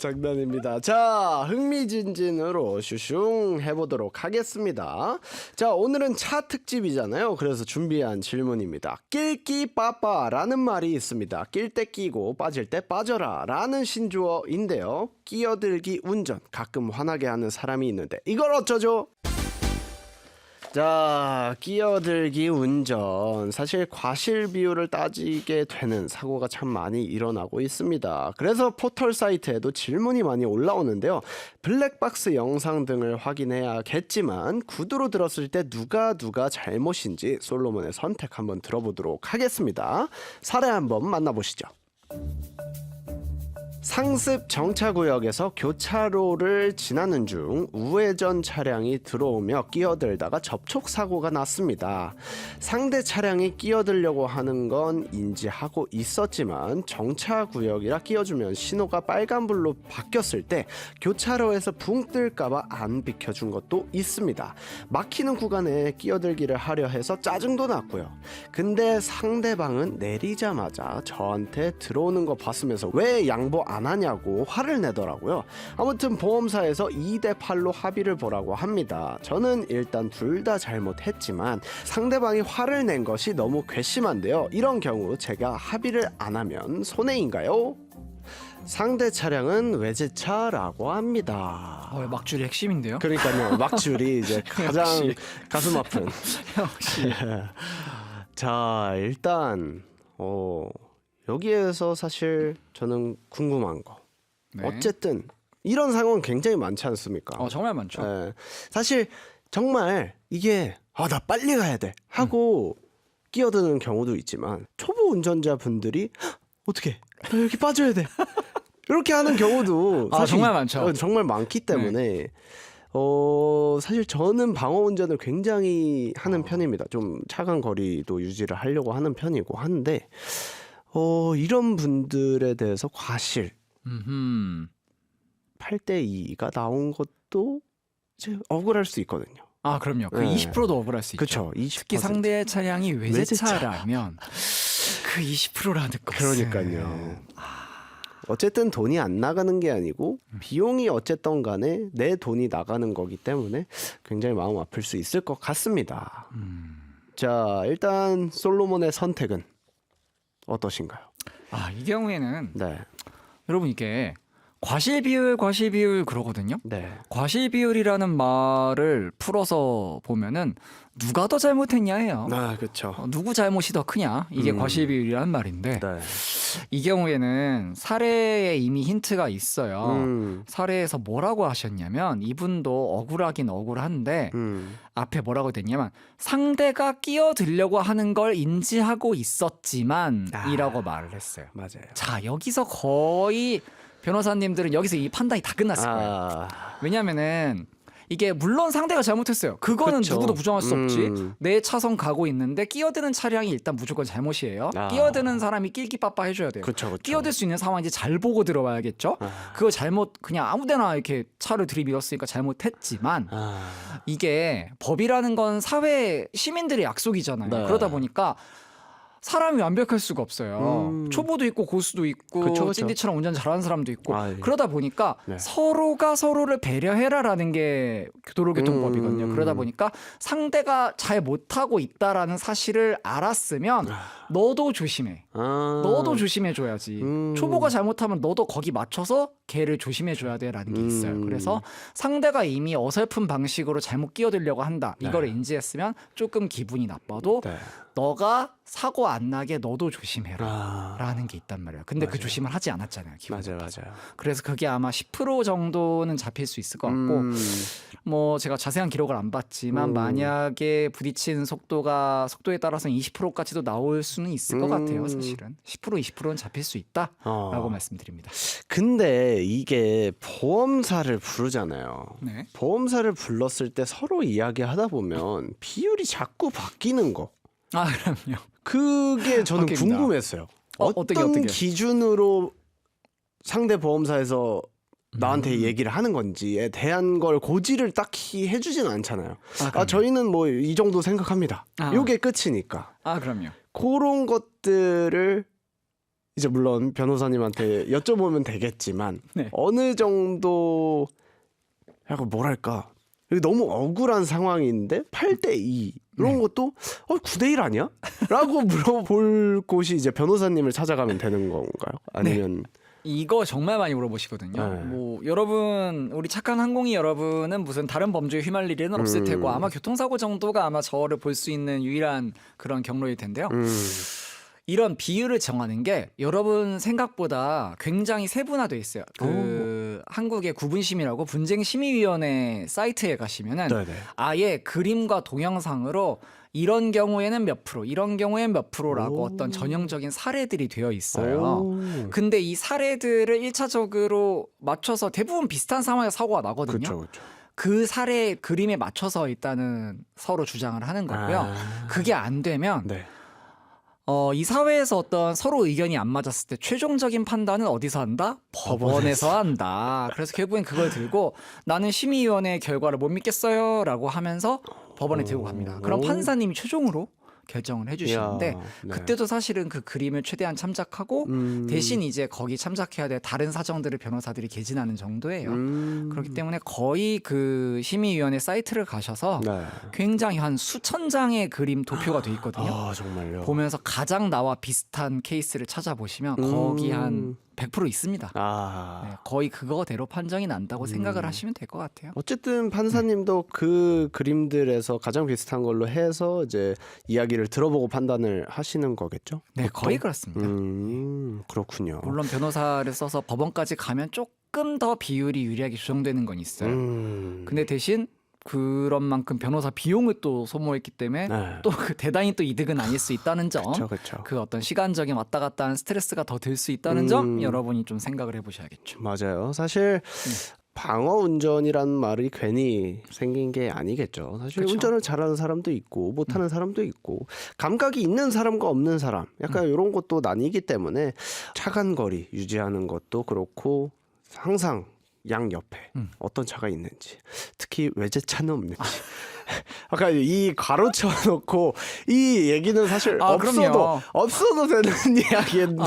장난입니다. 자, 흥미진진으로 슈슝 해보도록 하겠습니다. 자, 오늘은 차 특집이잖아요. 그래서 준비한 질문입니다. 낄끼 빠빠라는 말이 있습니다. 낄 때 끼고 빠질 때 빠져라 라는 신조어인데요. 끼어들기 운전, 가끔 화나게 하는 사람이 있는데 이걸 어쩌죠? 자, 끼어들기 운전. 사실 과실 비율을 따지게 되는 사고가 참 많이 일어나고 있습니다. 그래서 포털 사이트에도 질문이 많이 올라오는데요. 블랙박스 영상 등을 확인해야겠지만 구두로 들었을 때 누가 잘못인지 솔로몬의 선택 한번 들어보도록 하겠습니다. 사례 한번 만나보시죠. 상습 정차구역에서 교차로를 지나는 중 우회전 차량이 들어오며 끼어들다가 접촉 사고가 났습니다. 상대 차량이 끼어들려고 하는 건 인지하고 있었지만 정차구역이라 끼어주면 신호가 빨간불로 바뀌었을 때 교차로에서 붕 뜰까봐 안 비켜준 것도 있습니다. 막히는 구간에 끼어들기를 하려 해서 짜증도 났고요. 근데 상대방은 내리자마자 저한테 들어오는 거 봤으면서 왜 양보 안 하냐고 화를 내더라고요. 아무튼 보험사에서 2대 8로 합의를 보라고 합니다. 저는 일단 둘 다 잘못했지만 상대방이 화를 낸 것이 너무 괘씸한데요. 이런 경우 제가 합의를 안 하면 손해인가요? 상대 차량은 외제차라고 합니다. 막줄이 핵심인데요. 그러니까요. 막줄이 이제 가장 역시. 가슴 아픈. 역시. 자, 일단 여기에서 사실 저는 궁금한 거. 네. 어쨌든 이런 상황 굉장히 많지 않습니까? 정말 많죠. 예. 사실 정말 이게 나 빨리 가야 돼 하고 끼어드는 경우도 있지만 초보 운전자분들이 어떻게 나 여기 빠져야 돼 이렇게 하는 경우도 사실 정말 많죠. 정말 많기 때문에 사실 저는 방어 운전을 굉장히 하는 편입니다. 좀 차간 거리도 유지를 하려고 하는 편이고 한데 이런 분들에 대해서 과실 8대2가 나온 것도 이제 억울할 수 있거든요. 그럼요. 그 네. 20%도 억울할 수 있죠. 그렇죠. 20%. 특히 상대 차량이 외제차라면 그 20%라는 것은 그러니까요. 어쨌든 돈이 안 나가는 게 아니고 비용이 어쨌든 간에 내 돈이 나가는 거기 때문에 굉장히 마음 아플 수 있을 것 같습니다. 자, 일단 솔로몬의 선택은 어떠신가요? 이 경우에는 네. 여러분 이게 과실 비율 그러거든요. 네. 과실 비율이라는 말을 풀어서 보면은 누가 더 잘못했냐예요. 그렇죠. 누구 잘못이 더 크냐 이게 과실 비율이라는 말인데 네. 이 경우에는 사례에 이미 힌트가 있어요. 사례에서 뭐라고 하셨냐면 이분도 억울하긴 억울한데 앞에 뭐라고 됐냐면 상대가 끼어들려고 하는 걸 인지하고 있었지만 이라고 말을 했어요. 맞아요. 자, 여기서 거의 변호사님들은 여기서 이 판단이 다 끝났을 거예요. 왜냐면은 이게 물론 상대가 잘못했어요. 그거는 그쵸. 누구도 부정할 수 없지. 내 차선 가고 있는데 끼어드는 차량이 일단 무조건 잘못이에요. 끼어드는 사람이 낄끼빠빠 해줘야 돼요. 그쵸. 끼어들 수 있는 상황인지 잘 보고 들어와야겠죠. 그거 잘못 그냥 아무데나 이렇게 차를 들이밀었으니까 잘못했지만 이게 법이라는 건 사회 시민들의 약속이잖아요. 네. 그러다 보니까 사람이 완벽할 수가 없어요. 초보도 있고 고수도 있고 그쵸. 찐디처럼 운전 잘하는 사람도 있고 예. 그러다 보니까 네. 서로가 서로를 배려해라라는 게 도로교통법이거든요. 그러다 보니까 상대가 잘 못하고 있다라는 사실을 알았으면 너도 조심해. 너도 조심해줘야지. 초보가 잘못하면 너도 거기 맞춰서 걔를 조심해줘야 돼라는 게 있어요. 그래서 상대가 이미 어설픈 방식으로 잘못 끼어들려고 한다. 이걸 인지했으면 조금 기분이 나빠도 네. 너가 사고 안 나게 너도 조심해라 아. 라는 게 있단 말이에요. 근데 그 조심을 하지 않았잖아요. 기분 맞아요, 나빠서. 맞아요. 그래서 그게 아마 10% 정도는 잡힐 수 있을 것 같고 뭐 제가 자세한 기록을 안 봤지만 만약에 부딪힌 속도에 따라서는 20%까지도 나올 수는 있을 것 같아요. 사실은 10% 20%는 잡힐 수 있다라고 말씀드립니다. 근데 이게 보험사를 부르잖아요. 네. 보험사를 불렀을 때 서로 이야기하다 보면 비율이 자꾸 바뀌는 거. 그럼요. 그게 저는 바뀝니다. 궁금했어요. 어떻게? 기준으로 상대 보험사에서 나한테 얘기를 하는 건지에 대한 걸 고지를 딱히 해주진 않잖아요. 저희는 뭐 이 정도 생각합니다. 요게 끝이니까. 그럼요. 그런 것들을 이제 물론 변호사님한테 여쭤보면 되겠지만 네. 어느 정도 약간 뭐랄까 너무 억울한 상황인데 8대2 이런 것도 9대1 아니야? 라고 물어볼 곳이 이제 변호사님을 찾아가면 되는 건가요? 아니면 이거 정말 많이 물어보시거든요. 네. 뭐 여러분 우리 착한 항공이 여러분은 무슨 다른 범죄에 휘말릴 일은 없을 테고 아마 교통사고 정도가 아마 저를 볼 수 있는 유일한 그런 경로일 텐데요. 이런 비율을 정하는 게 여러분 생각보다 굉장히 세분화돼 있어요. 그 한국의 구분심의라고 분쟁심의위원회 사이트에 가시면은 네네. 아예 그림과 동영상으로 이런 경우에는 몇 프로, 이런 경우엔 몇 프로라고 오. 어떤 전형적인 사례들이 되어 있어요. 오. 근데 이 사례들을 1차적으로 맞춰서 대부분 비슷한 상황에서 사고가 나거든요. 그렇죠, 그렇죠. 그 사례 그림에 맞춰서 일단은 서로 주장을 하는 거고요. 그게 안 되면 네. 이 사회에서 어떤 서로 의견이 안 맞았을 때 최종적인 판단은 어디서 한다? 법원에서 한다. 그래서 결국엔 그걸 들고 나는 심의위원회의 결과를 못 믿겠어요라고 하면서 법원에 들고 갑니다. 그럼 오. 판사님이 최종으로 결정을 해주시는데 이야, 네. 그때도 사실은 그 그림을 최대한 참작하고 대신 이제 거기 참작해야 될 다른 사정들을 변호사들이 개진하는 정도예요. 그렇기 때문에 거의 그 심의위원회 사이트를 가셔서 네. 굉장히 한 수천 장의 그림 도표가 돼 있거든요. 아 정말요. 보면서 가장 나와 비슷한 케이스를 찾아보시면 거기 한 100% 있습니다. 아. 네, 거의 그거대로 판정이 난다고 생각을 하시면 될 것 같아요. 어쨌든 판사님도 그 그림들에서 가장 비슷한 걸로 해서 이제 이야기를 들어보고 판단을 하시는 거겠죠? 네, 거의 그렇습니다. 그렇군요. 물론 변호사를 써서 법원까지 가면 조금 더 비율이 유리하게 조정되는 건 있어요. 근데 대신 그런 만큼 변호사 비용을 또 소모했기 때문에 네. 또 그 대단히 또 이득은 아닐 수 있다는 점. 그렇죠. 그 어떤 시간적인 왔다 갔다 하는 스트레스가 더 들 수 있다는 점 여러분이 좀 생각을 해보셔야겠죠. 맞아요. 사실 방어 운전이라는 말이 괜히 생긴 게 아니겠죠. 사실 그쵸. 운전을 잘하는 사람도 있고 못하는 사람도 있고 감각이 있는 사람과 없는 사람 약간 이런 것도 나뉘기 때문에 차간 거리 유지하는 것도 그렇고 항상 양 옆에 어떤 차가 있는지 특히 외제차는 없는지 아까 이 가로쳐 놓고 이 얘기는 사실 그럼요. 없어도 되는 이야기인데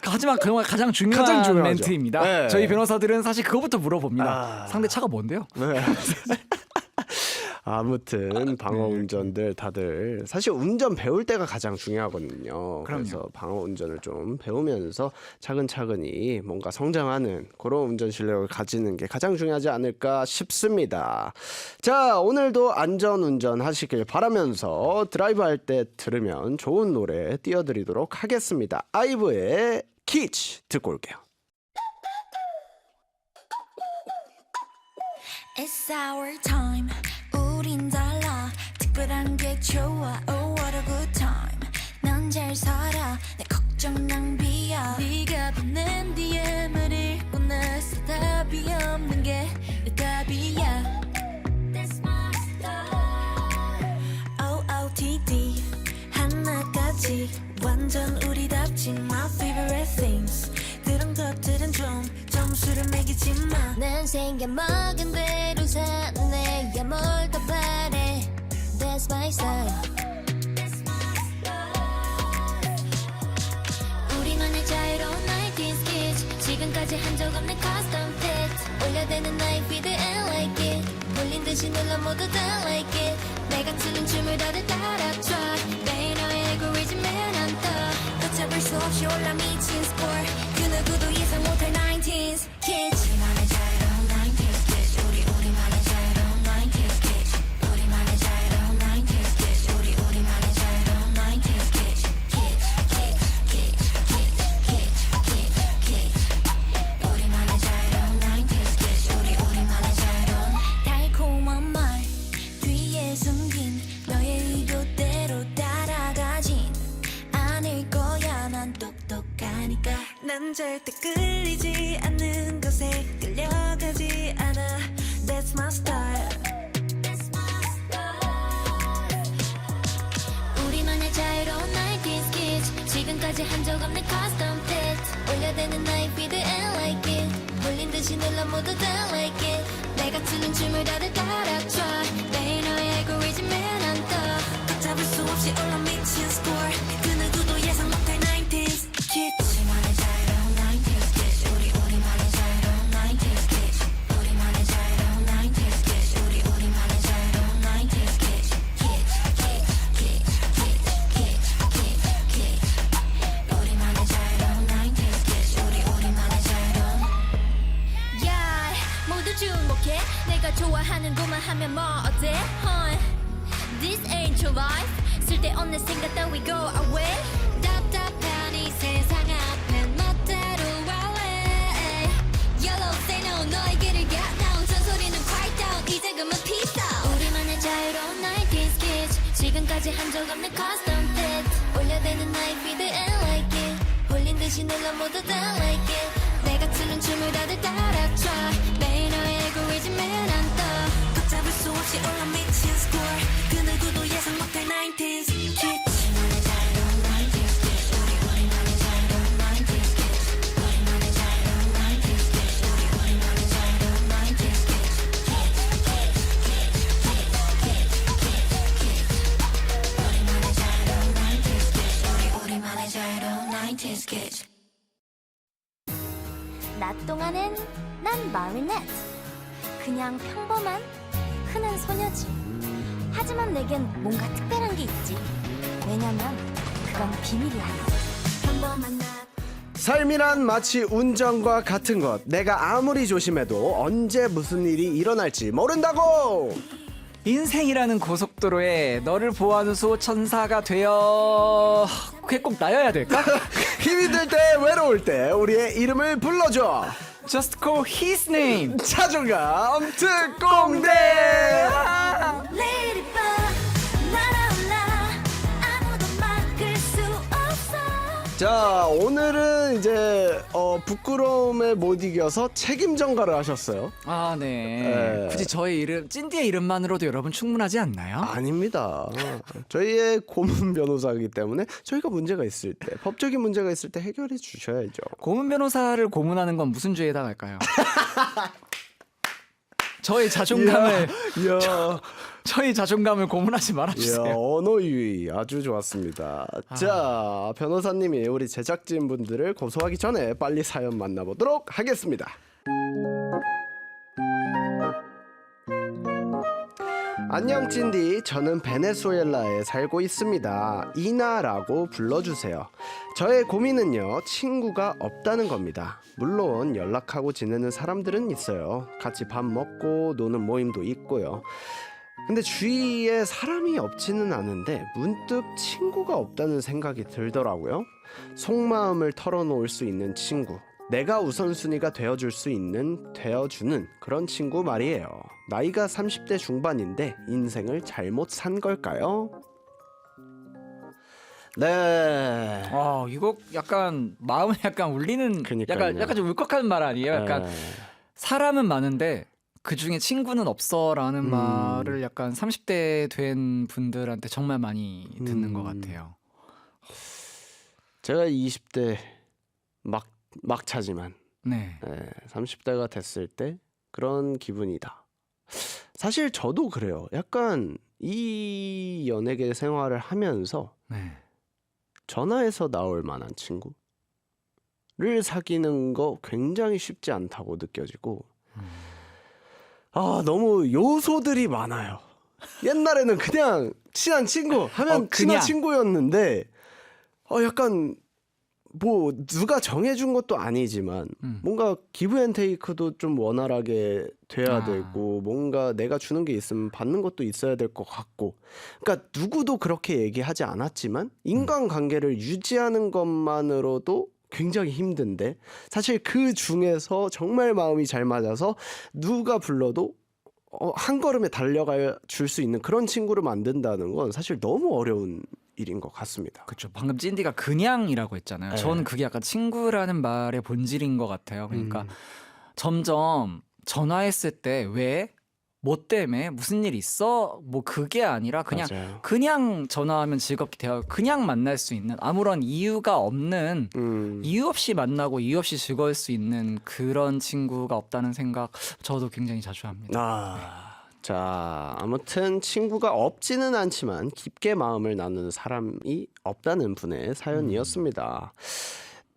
하지만 그건 가장 중요한 가장 중요하죠. 멘트입니다. 네. 저희 변호사들은 사실 그거부터 물어봅니다. 상대 차가 뭔데요? 네. 아무튼 방어 운전들 다들 사실 운전 배울 때가 가장 중요하거든요. 그래서 방어 운전을 좀 배우면서 차근차근히 뭔가 성장하는 그런 운전 실력을 가지는 게 가장 중요하지 않을까 싶습니다. 자, 오늘도 안전 운전 하시길 바라면서 드라이브 할 때 들으면 좋은 노래 띄워드리도록 하겠습니다. 아이브의 키치 듣고 올게요. It's our time. 우린 달라. 특별한 게 좋아. Oh what a good time. 넌 잘 살아. 내 걱정 낭비야. 네가 보낸 DM을 읽고 나서 답이 없는 게 답이야. That's my style. OOTD 하나까지 완전 우리답지. My favorite things. 그런 것들은 좀 점수를 매기지 마. 난 생겨먹은 대로 사네. 뭘 더 바래. That's my style. 우리만의 자유로운 90s kids. 지금까지 한 적 없는 custom fit. 올려대는 나의 feed and like it. 몰린 듯이 눌러 모두 다 like it. 내가 틀린 춤을 다들 따라춰. 매일 너의 알고리즘에 난 떠. 걷잡을 수 없이 올라 미친 score. 그 누구도 예상 못할 90s kids. 우리만의 자유로운 90s kids. 우리만의 자유로운 90s kids. 우리만의 자유로운 90s kids. 우리만의 자유로운 90s kids. Kids, kids, kids, kids, kids, kids. 우리만의 자유로운 90s kids. 우리만의 자유로운 달콤한 말 뒤에 숨긴 너의 의도대로 따라가진 않을 거야. 난 똑똑하니까. 난 절대 끌리지 않는 것에 끌려가지 않아. That's my style. 우리만의 자유로운 90s kids. 지금까지 한 적 없는 custom fit. 올려대는 나의 feed and like it. 몰린 듯이 눌러 모두 다 like it. 내가 틀린 춤을 다들 따라춰. 매일 너의 알고리즘에 난 떠. 걷잡을 수 없이 올라 미친 score. 그 누구도 예상 못할 90s kids. 우리만의 자유로운 90s kids. 우리만의 자유로운 90s kids. 우리만의 자유로운 90s kids. 우리만의 자유로운 90s kids. Kids, kids, kids, kids, kids, kids, kids. 우리만의 자유로운 90s kids. 우리만의 자유로운. Yeah, 모두 주목해. 내가 좋아하는 것만 하면 뭐 어때? This ain't your life. 쓸데없는 생각 따위 go away. 답답한 이 세상 앞엔 멋대로 할래. Yellow say no 지금까지 한 적 없는 custom fit 올려대는 나의 feed and like it 홀린 듯이 눌러 모두 다 like it 내가 추는 춤을 다들 따라춰 매일 너의 알고리즘엔 안떠 걷잡을 수 없이 올라 미친 score 그 누구도 예상 못할 90s kids 우리만의 자유로운 90s kids 우리만의 자유로운 90s kids 우리만의 자유로운 90s kids 우리만의 자유로운 90s kids 우리만의 자유로운 90s kids 낮 동안엔 난 마리넷 그냥 평범한 흔한 소녀지 하지만 내겐 뭔가 특별한 게 있지 왜냐면 그건 비밀이야 평범한 낮 삶이란 마치 운전과 같은 것. 내가 아무리 조심해도 언제 무슨 일이 일어날지 모른다고. 인생이라는 고속도로에 너를 보호하는 수호천사가 되어 그게 꼭 나여야 될까? 힘이 들 때, 외로울 때 우리의 이름을 불러줘. Just call his name. 자존감 특공대. Let it burn 날아올라 아무도 막을 수 없어 자, 오늘은 이제 부끄러움에 못 이겨서 책임 전가를 하셨어요. 아, 네. 네. 굳이 저의 이름, 찐디의 이름만으로도 여러분 충분하지 않나요? 아닙니다. 저희의 고문 변호사이기 때문에 저희가 문제가 있을 때, 법적인 문제가 있을 때 해결해 주셔야죠. 고문 변호사를 고문하는 건 무슨 죄에 해당할까요? 저의 자존감을 이야, 저희 자존감을 고문하지 이야, 말아주세요. 언어 유희 아주 좋았습니다. 자, 변호사님이 우리 제작진 분들을 고소하기 전에 빨리 사연 만나보도록 하겠습니다. 안녕 찐디, 저는 베네수엘라에 살고 있습니다. 이나라고 불러주세요. 저의 고민은요, 친구가 없다는 겁니다. 물론 연락하고 지내는 사람들은 있어요. 같이 밥 먹고 노는 모임도 있고요. 근데 주위에 사람이 없지는 않은데 문득 친구가 없다는 생각이 들더라고요. 속마음을 털어놓을 수 있는 친구, 내가 우선순위가 되어주는 그런 친구 말이에요. 나이가 30대 중반인데 인생을 잘못 산 걸까요? 네. 이거 약간 마음을 약간 울리는 그니까요. 약간 좀 울컥한 말 아니에요? 약간 사람은 많은데 그 중에 친구는 없어라는 말을 약간 30대 된 분들한테 정말 많이 듣는 것 같아요. 제가 20대 막차지만 네. 30대가 됐을 때 그런 기분이다. 사실 저도 그래요. 약간 이 연예계 생활을 하면서 네. 전화해서 나올 만한 친구를 사귀는 거 굉장히 쉽지 않다고 느껴지고 너무 요소들이 많아요. 옛날에는 그냥 친한 친구 하면 친한 그냥. 친구였는데 약간 뭐 누가 정해준 것도 아니지만 뭔가 기브앤테이크도 좀 원활하게 돼야 되고 뭔가 내가 주는 게 있으면 받는 것도 있어야 될 것 같고 그러니까 누구도 그렇게 얘기하지 않았지만 인간관계를 유지하는 것만으로도 굉장히 힘든데 사실 그 중에서 정말 마음이 잘 맞아서 누가 불러도 한 걸음에 달려가 줄 수 있는 그런 친구를 만든다는 건 사실 너무 어려운 일인 것 같습니다. 그렇죠. 방금 찐디가 그냥이라고 했잖아요. 저는 그게 약간 친구라는 말의 본질인 것 같아요. 그러니까 점점 전화했을 때 왜? 뭐 때문에? 무슨 일 있어? 뭐 그게 아니라 맞아요. 그냥 전화하면 즐겁게 대화하고 그냥 만날 수 있는 아무런 이유가 없는 이유 없이 만나고 이유 없이 즐거울 수 있는 그런 친구가 없다는 생각 저도 굉장히 자주 합니다. 자, 아무튼 친구가 없지는 않지만 깊게 마음을 나누는 사람이 없다는 분의 사연이었습니다.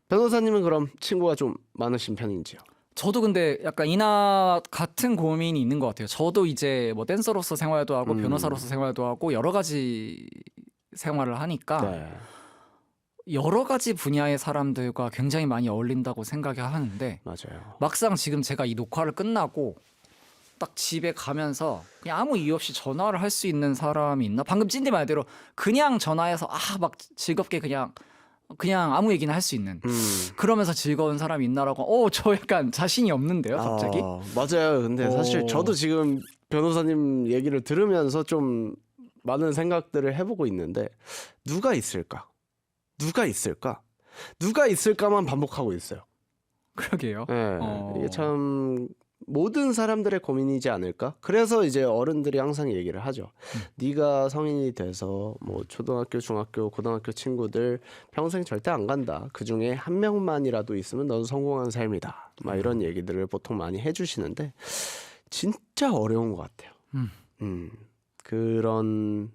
변호사님은 그럼 친구가 좀 많으신 편인지요? 저도 근데 약간 이나 같은 고민이 있는 것 같아요. 저도 이제 뭐 댄서로서 생활도 하고 변호사로서 생활도 하고 여러 가지 생활을 하니까 네. 여러 가지 분야의 사람들과 굉장히 많이 어울린다고 생각을 하는데 맞아요. 막상 지금 제가 이 녹화를 끝나고 딱 집에 가면서 그냥 아무 이유 없이 전화를 할 수 있는 사람이 있나? 방금 찐디 말대로 그냥 전화해서 막 즐겁게 그냥 아무 얘기나 할 수 있는 그러면서 즐거운 사람이 있나라고 저 약간 자신이 없는데요 갑자기. 맞아요. 근데 사실 저도 지금 변호사님 얘기를 들으면서 좀 많은 생각들을 해보고 있는데 누가 있을까? 누가 있을까? 누가 있을까만 반복하고 있어요. 그러게요. 네, 이게 참 모든 사람들의 고민이지 않을까? 그래서 이제 어른들이 항상 얘기를 하죠. 네가 성인이 돼서 뭐 초등학교, 중학교, 고등학교 친구들 평생 절대 안 간다. 그 중에 한 명만이라도 있으면 넌 성공한 삶이다. 막 이런 얘기들을 보통 많이 해주시는데 진짜 어려운 것 같아요. 그런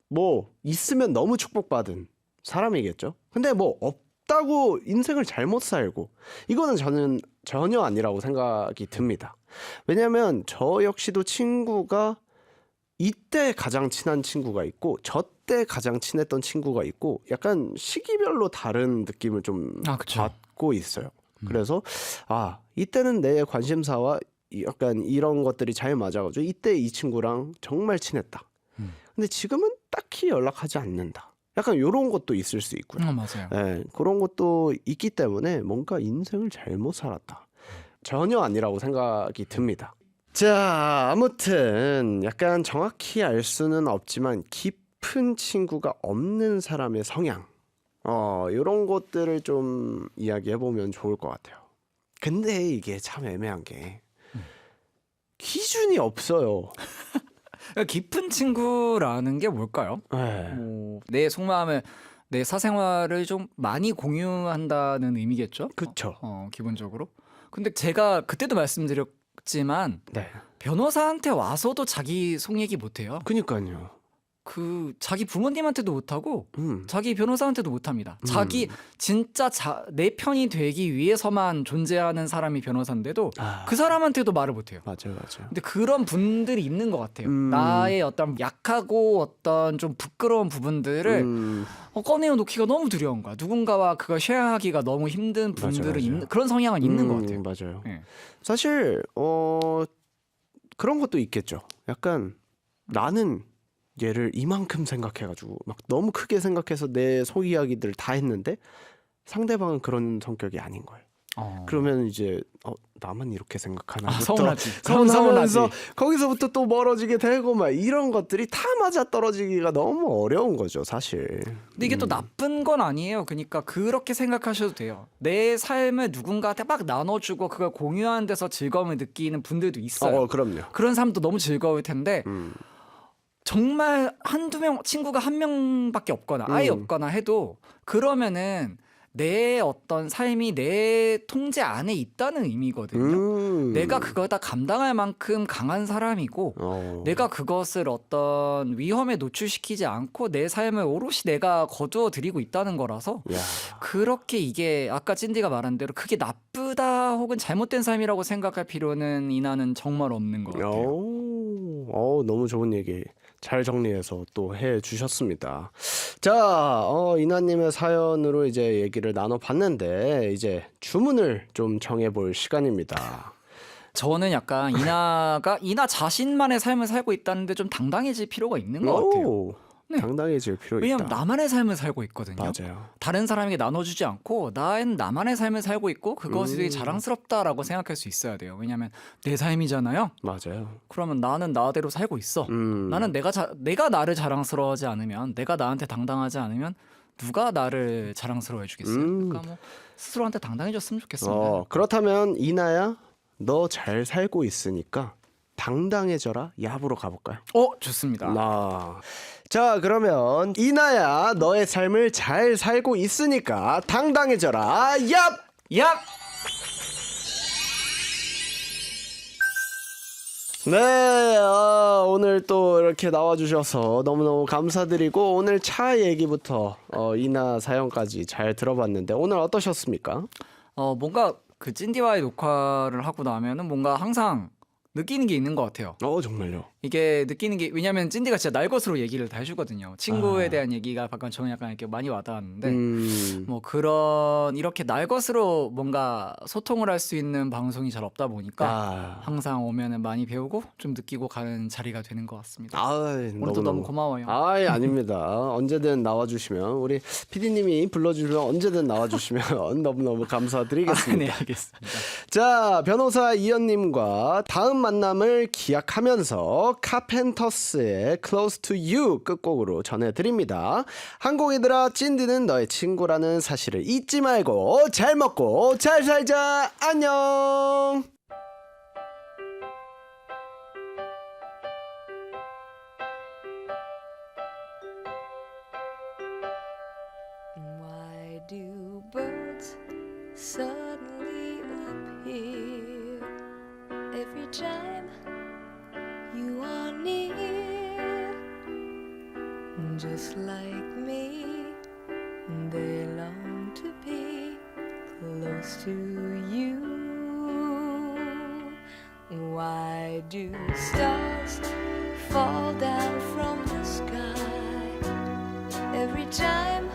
뭐 있으면 너무 축복받은 사람이겠죠. 근데 뭐 없다고 인생을 잘못 살고 이거는 저는 전혀 아니라고 생각이 듭니다. 왜냐하면 저 역시도 친구가 이때 가장 친한 친구가 있고 저 때 가장 친했던 친구가 있고 약간 시기별로 다른 느낌을 좀 그쵸. 받고 있어요. 그래서 이때는 내 관심사와 약간 이런 것들이 잘 맞아가지고 이때 이 친구랑 정말 친했다. 근데 지금은 딱히 연락하지 않는다. 약간 이런 것도 있을 수 있고요. 맞아요. 네, 그런 것도 있기 때문에 뭔가 인생을 잘못 살았다. 전혀 아니라고 생각이 듭니다. 자, 아무튼 약간 정확히 알 수는 없지만 깊은 친구가 없는 사람의 성향, 이런 것들을 좀 이야기해 보면 좋을 것 같아요. 근데 이게 참 애매한 게 기준이 없어요. 깊은 친구라는 게 뭘까요? 네. 뭐, 내 속마음을 내 사생활을 좀 많이 공유한다는 의미겠죠? 그쵸. 기본적으로. 근데 제가 그때도 말씀드렸지만 네. 변호사한테 와서도 자기 속 얘기 못 해요. 그니까요. 그 자기 부모님한테도 못 하고 음. 자기 변호사한테도 못 합니다. 자기 진짜 내 편이 되기 위해서만 존재하는 사람이 변호사인데도 그 사람한테도 말을 못 해요. 맞아요. 근데 그런 분들이 있는 것 같아요. 나의 어떤 약하고 어떤 좀 부끄러운 부분들을 꺼내어 놓기가 너무 두려운 거야. 누군가와 그걸 쉐어하기가 너무 힘든 분들은 맞아요. 있는 그런 성향은 있는 것 같아요. 맞아요. 네. 사실 그런 것도 있겠죠. 약간 나는 얘를 이만큼 생각해가지고 막 너무 크게 생각해서 내 속 이야기들을 다 했는데 상대방은 그런 성격이 아닌 거예요. 그러면 이제 나만 이렇게 생각하나 서운하지. 서운하면서 거기서부터 또 멀어지게 되고 막 이런 것들이 다 맞아 떨어지기가 너무 어려운 거죠, 사실. 근데 이게 또 나쁜 건 아니에요. 그러니까 그렇게 생각하셔도 돼요. 내 삶을 누군가한테 막 나눠주고 그걸 공유하는 데서 즐거움을 느끼는 분들도 있어요. 그럼요. 그런 사람도 너무 즐거울 텐데 정말 한두 명 친구가 한 명밖에 없거나 아예 없거나 해도 그러면은 내 어떤 삶이 내 통제 안에 있다는 의미거든요. 내가 그걸 다 감당할 만큼 강한 사람이고 내가 그것을 어떤 위험에 노출시키지 않고 내 삶을 오롯이 내가 거두어 드리고 있다는 거라서 야. 그렇게 이게 아까 찐디가 말한 대로 그게 나쁘다 혹은 잘못된 삶이라고 생각할 필요는 이나는 정말 없는 것 같아요. 너무 좋은 얘기 잘 정리해서 또 해주셨습니다. 자, 이나님의 사연으로 이제 얘기를 나눠봤는데 이제 주문을 좀 정해볼 시간입니다. 저는 약간 이나 자신만의 삶을 살고 있다는데 좀 당당해질 필요가 있는 것 같아요. 네. 당당해질 필요 왜냐면 있다. 나만의 삶을 살고 있거든요. 맞아요. 다른 사람에게 나눠주지 않고 나만의 삶을 살고 있고 그것이 되게 자랑스럽다라고 생각할 수 있어야 돼요. 왜냐하면 내 삶이잖아요. 맞아요. 그러면 나는 나대로 살고 있어. 나는 내가 나를 자랑스러워하지 않으면, 내가 나한테 당당하지 않으면 누가 나를 자랑스러워해 주겠어요. 그러니까 뭐 스스로한테 당당해졌으면 좋겠습니다. 그렇다면 이나야 너 잘 살고 있으니까 당당해져라 얍으로 가볼까요? 좋습니다. 자, 그러면 이나야 너의 삶을 잘 살고 있으니까 당당해져라 얍! 야! 네, 오늘 또 이렇게 나와주셔서 너무너무 감사드리고 오늘 차 얘기부터 이나 사연까지 잘 들어봤는데 오늘 어떠셨습니까? 뭔가 그 찐디와의 녹화를 하고 나면은 뭔가 항상 느끼는 게 있는 것 같아요. 정말요? 이게 느끼는 게 왜냐면 찐디가 진짜 날 것으로 얘기를 다 해주거든요. 친구에 대한 얘기가 방금 저는 약간 이렇게 많이 와닿았는데 뭐 그런 이렇게 날 것으로 뭔가 소통을 할 수 있는 방송이 잘 없다 보니까 항상 오면은 많이 배우고 좀 느끼고 가는 자리가 되는 것 같습니다. 오늘도 너무 고마워요. 아닙니다. 언제든 나와주시면 우리 PD님이 불러주시면 언제든 나와주시면 너무너무 감사드리겠습니다. 네, 알겠습니다. 자, 변호사 이현님과 다음 만남을 기약하면서 카펜터스의 Close to You 끝곡으로 전해드립니다. 한국이들아 찐디는 너의 친구라는 사실을 잊지 말고 잘 먹고 잘 살자. 안녕. Why do birds suddenly appear every time you are near? Just like me, they long to be close to you. Why do stars fall down from the sky every time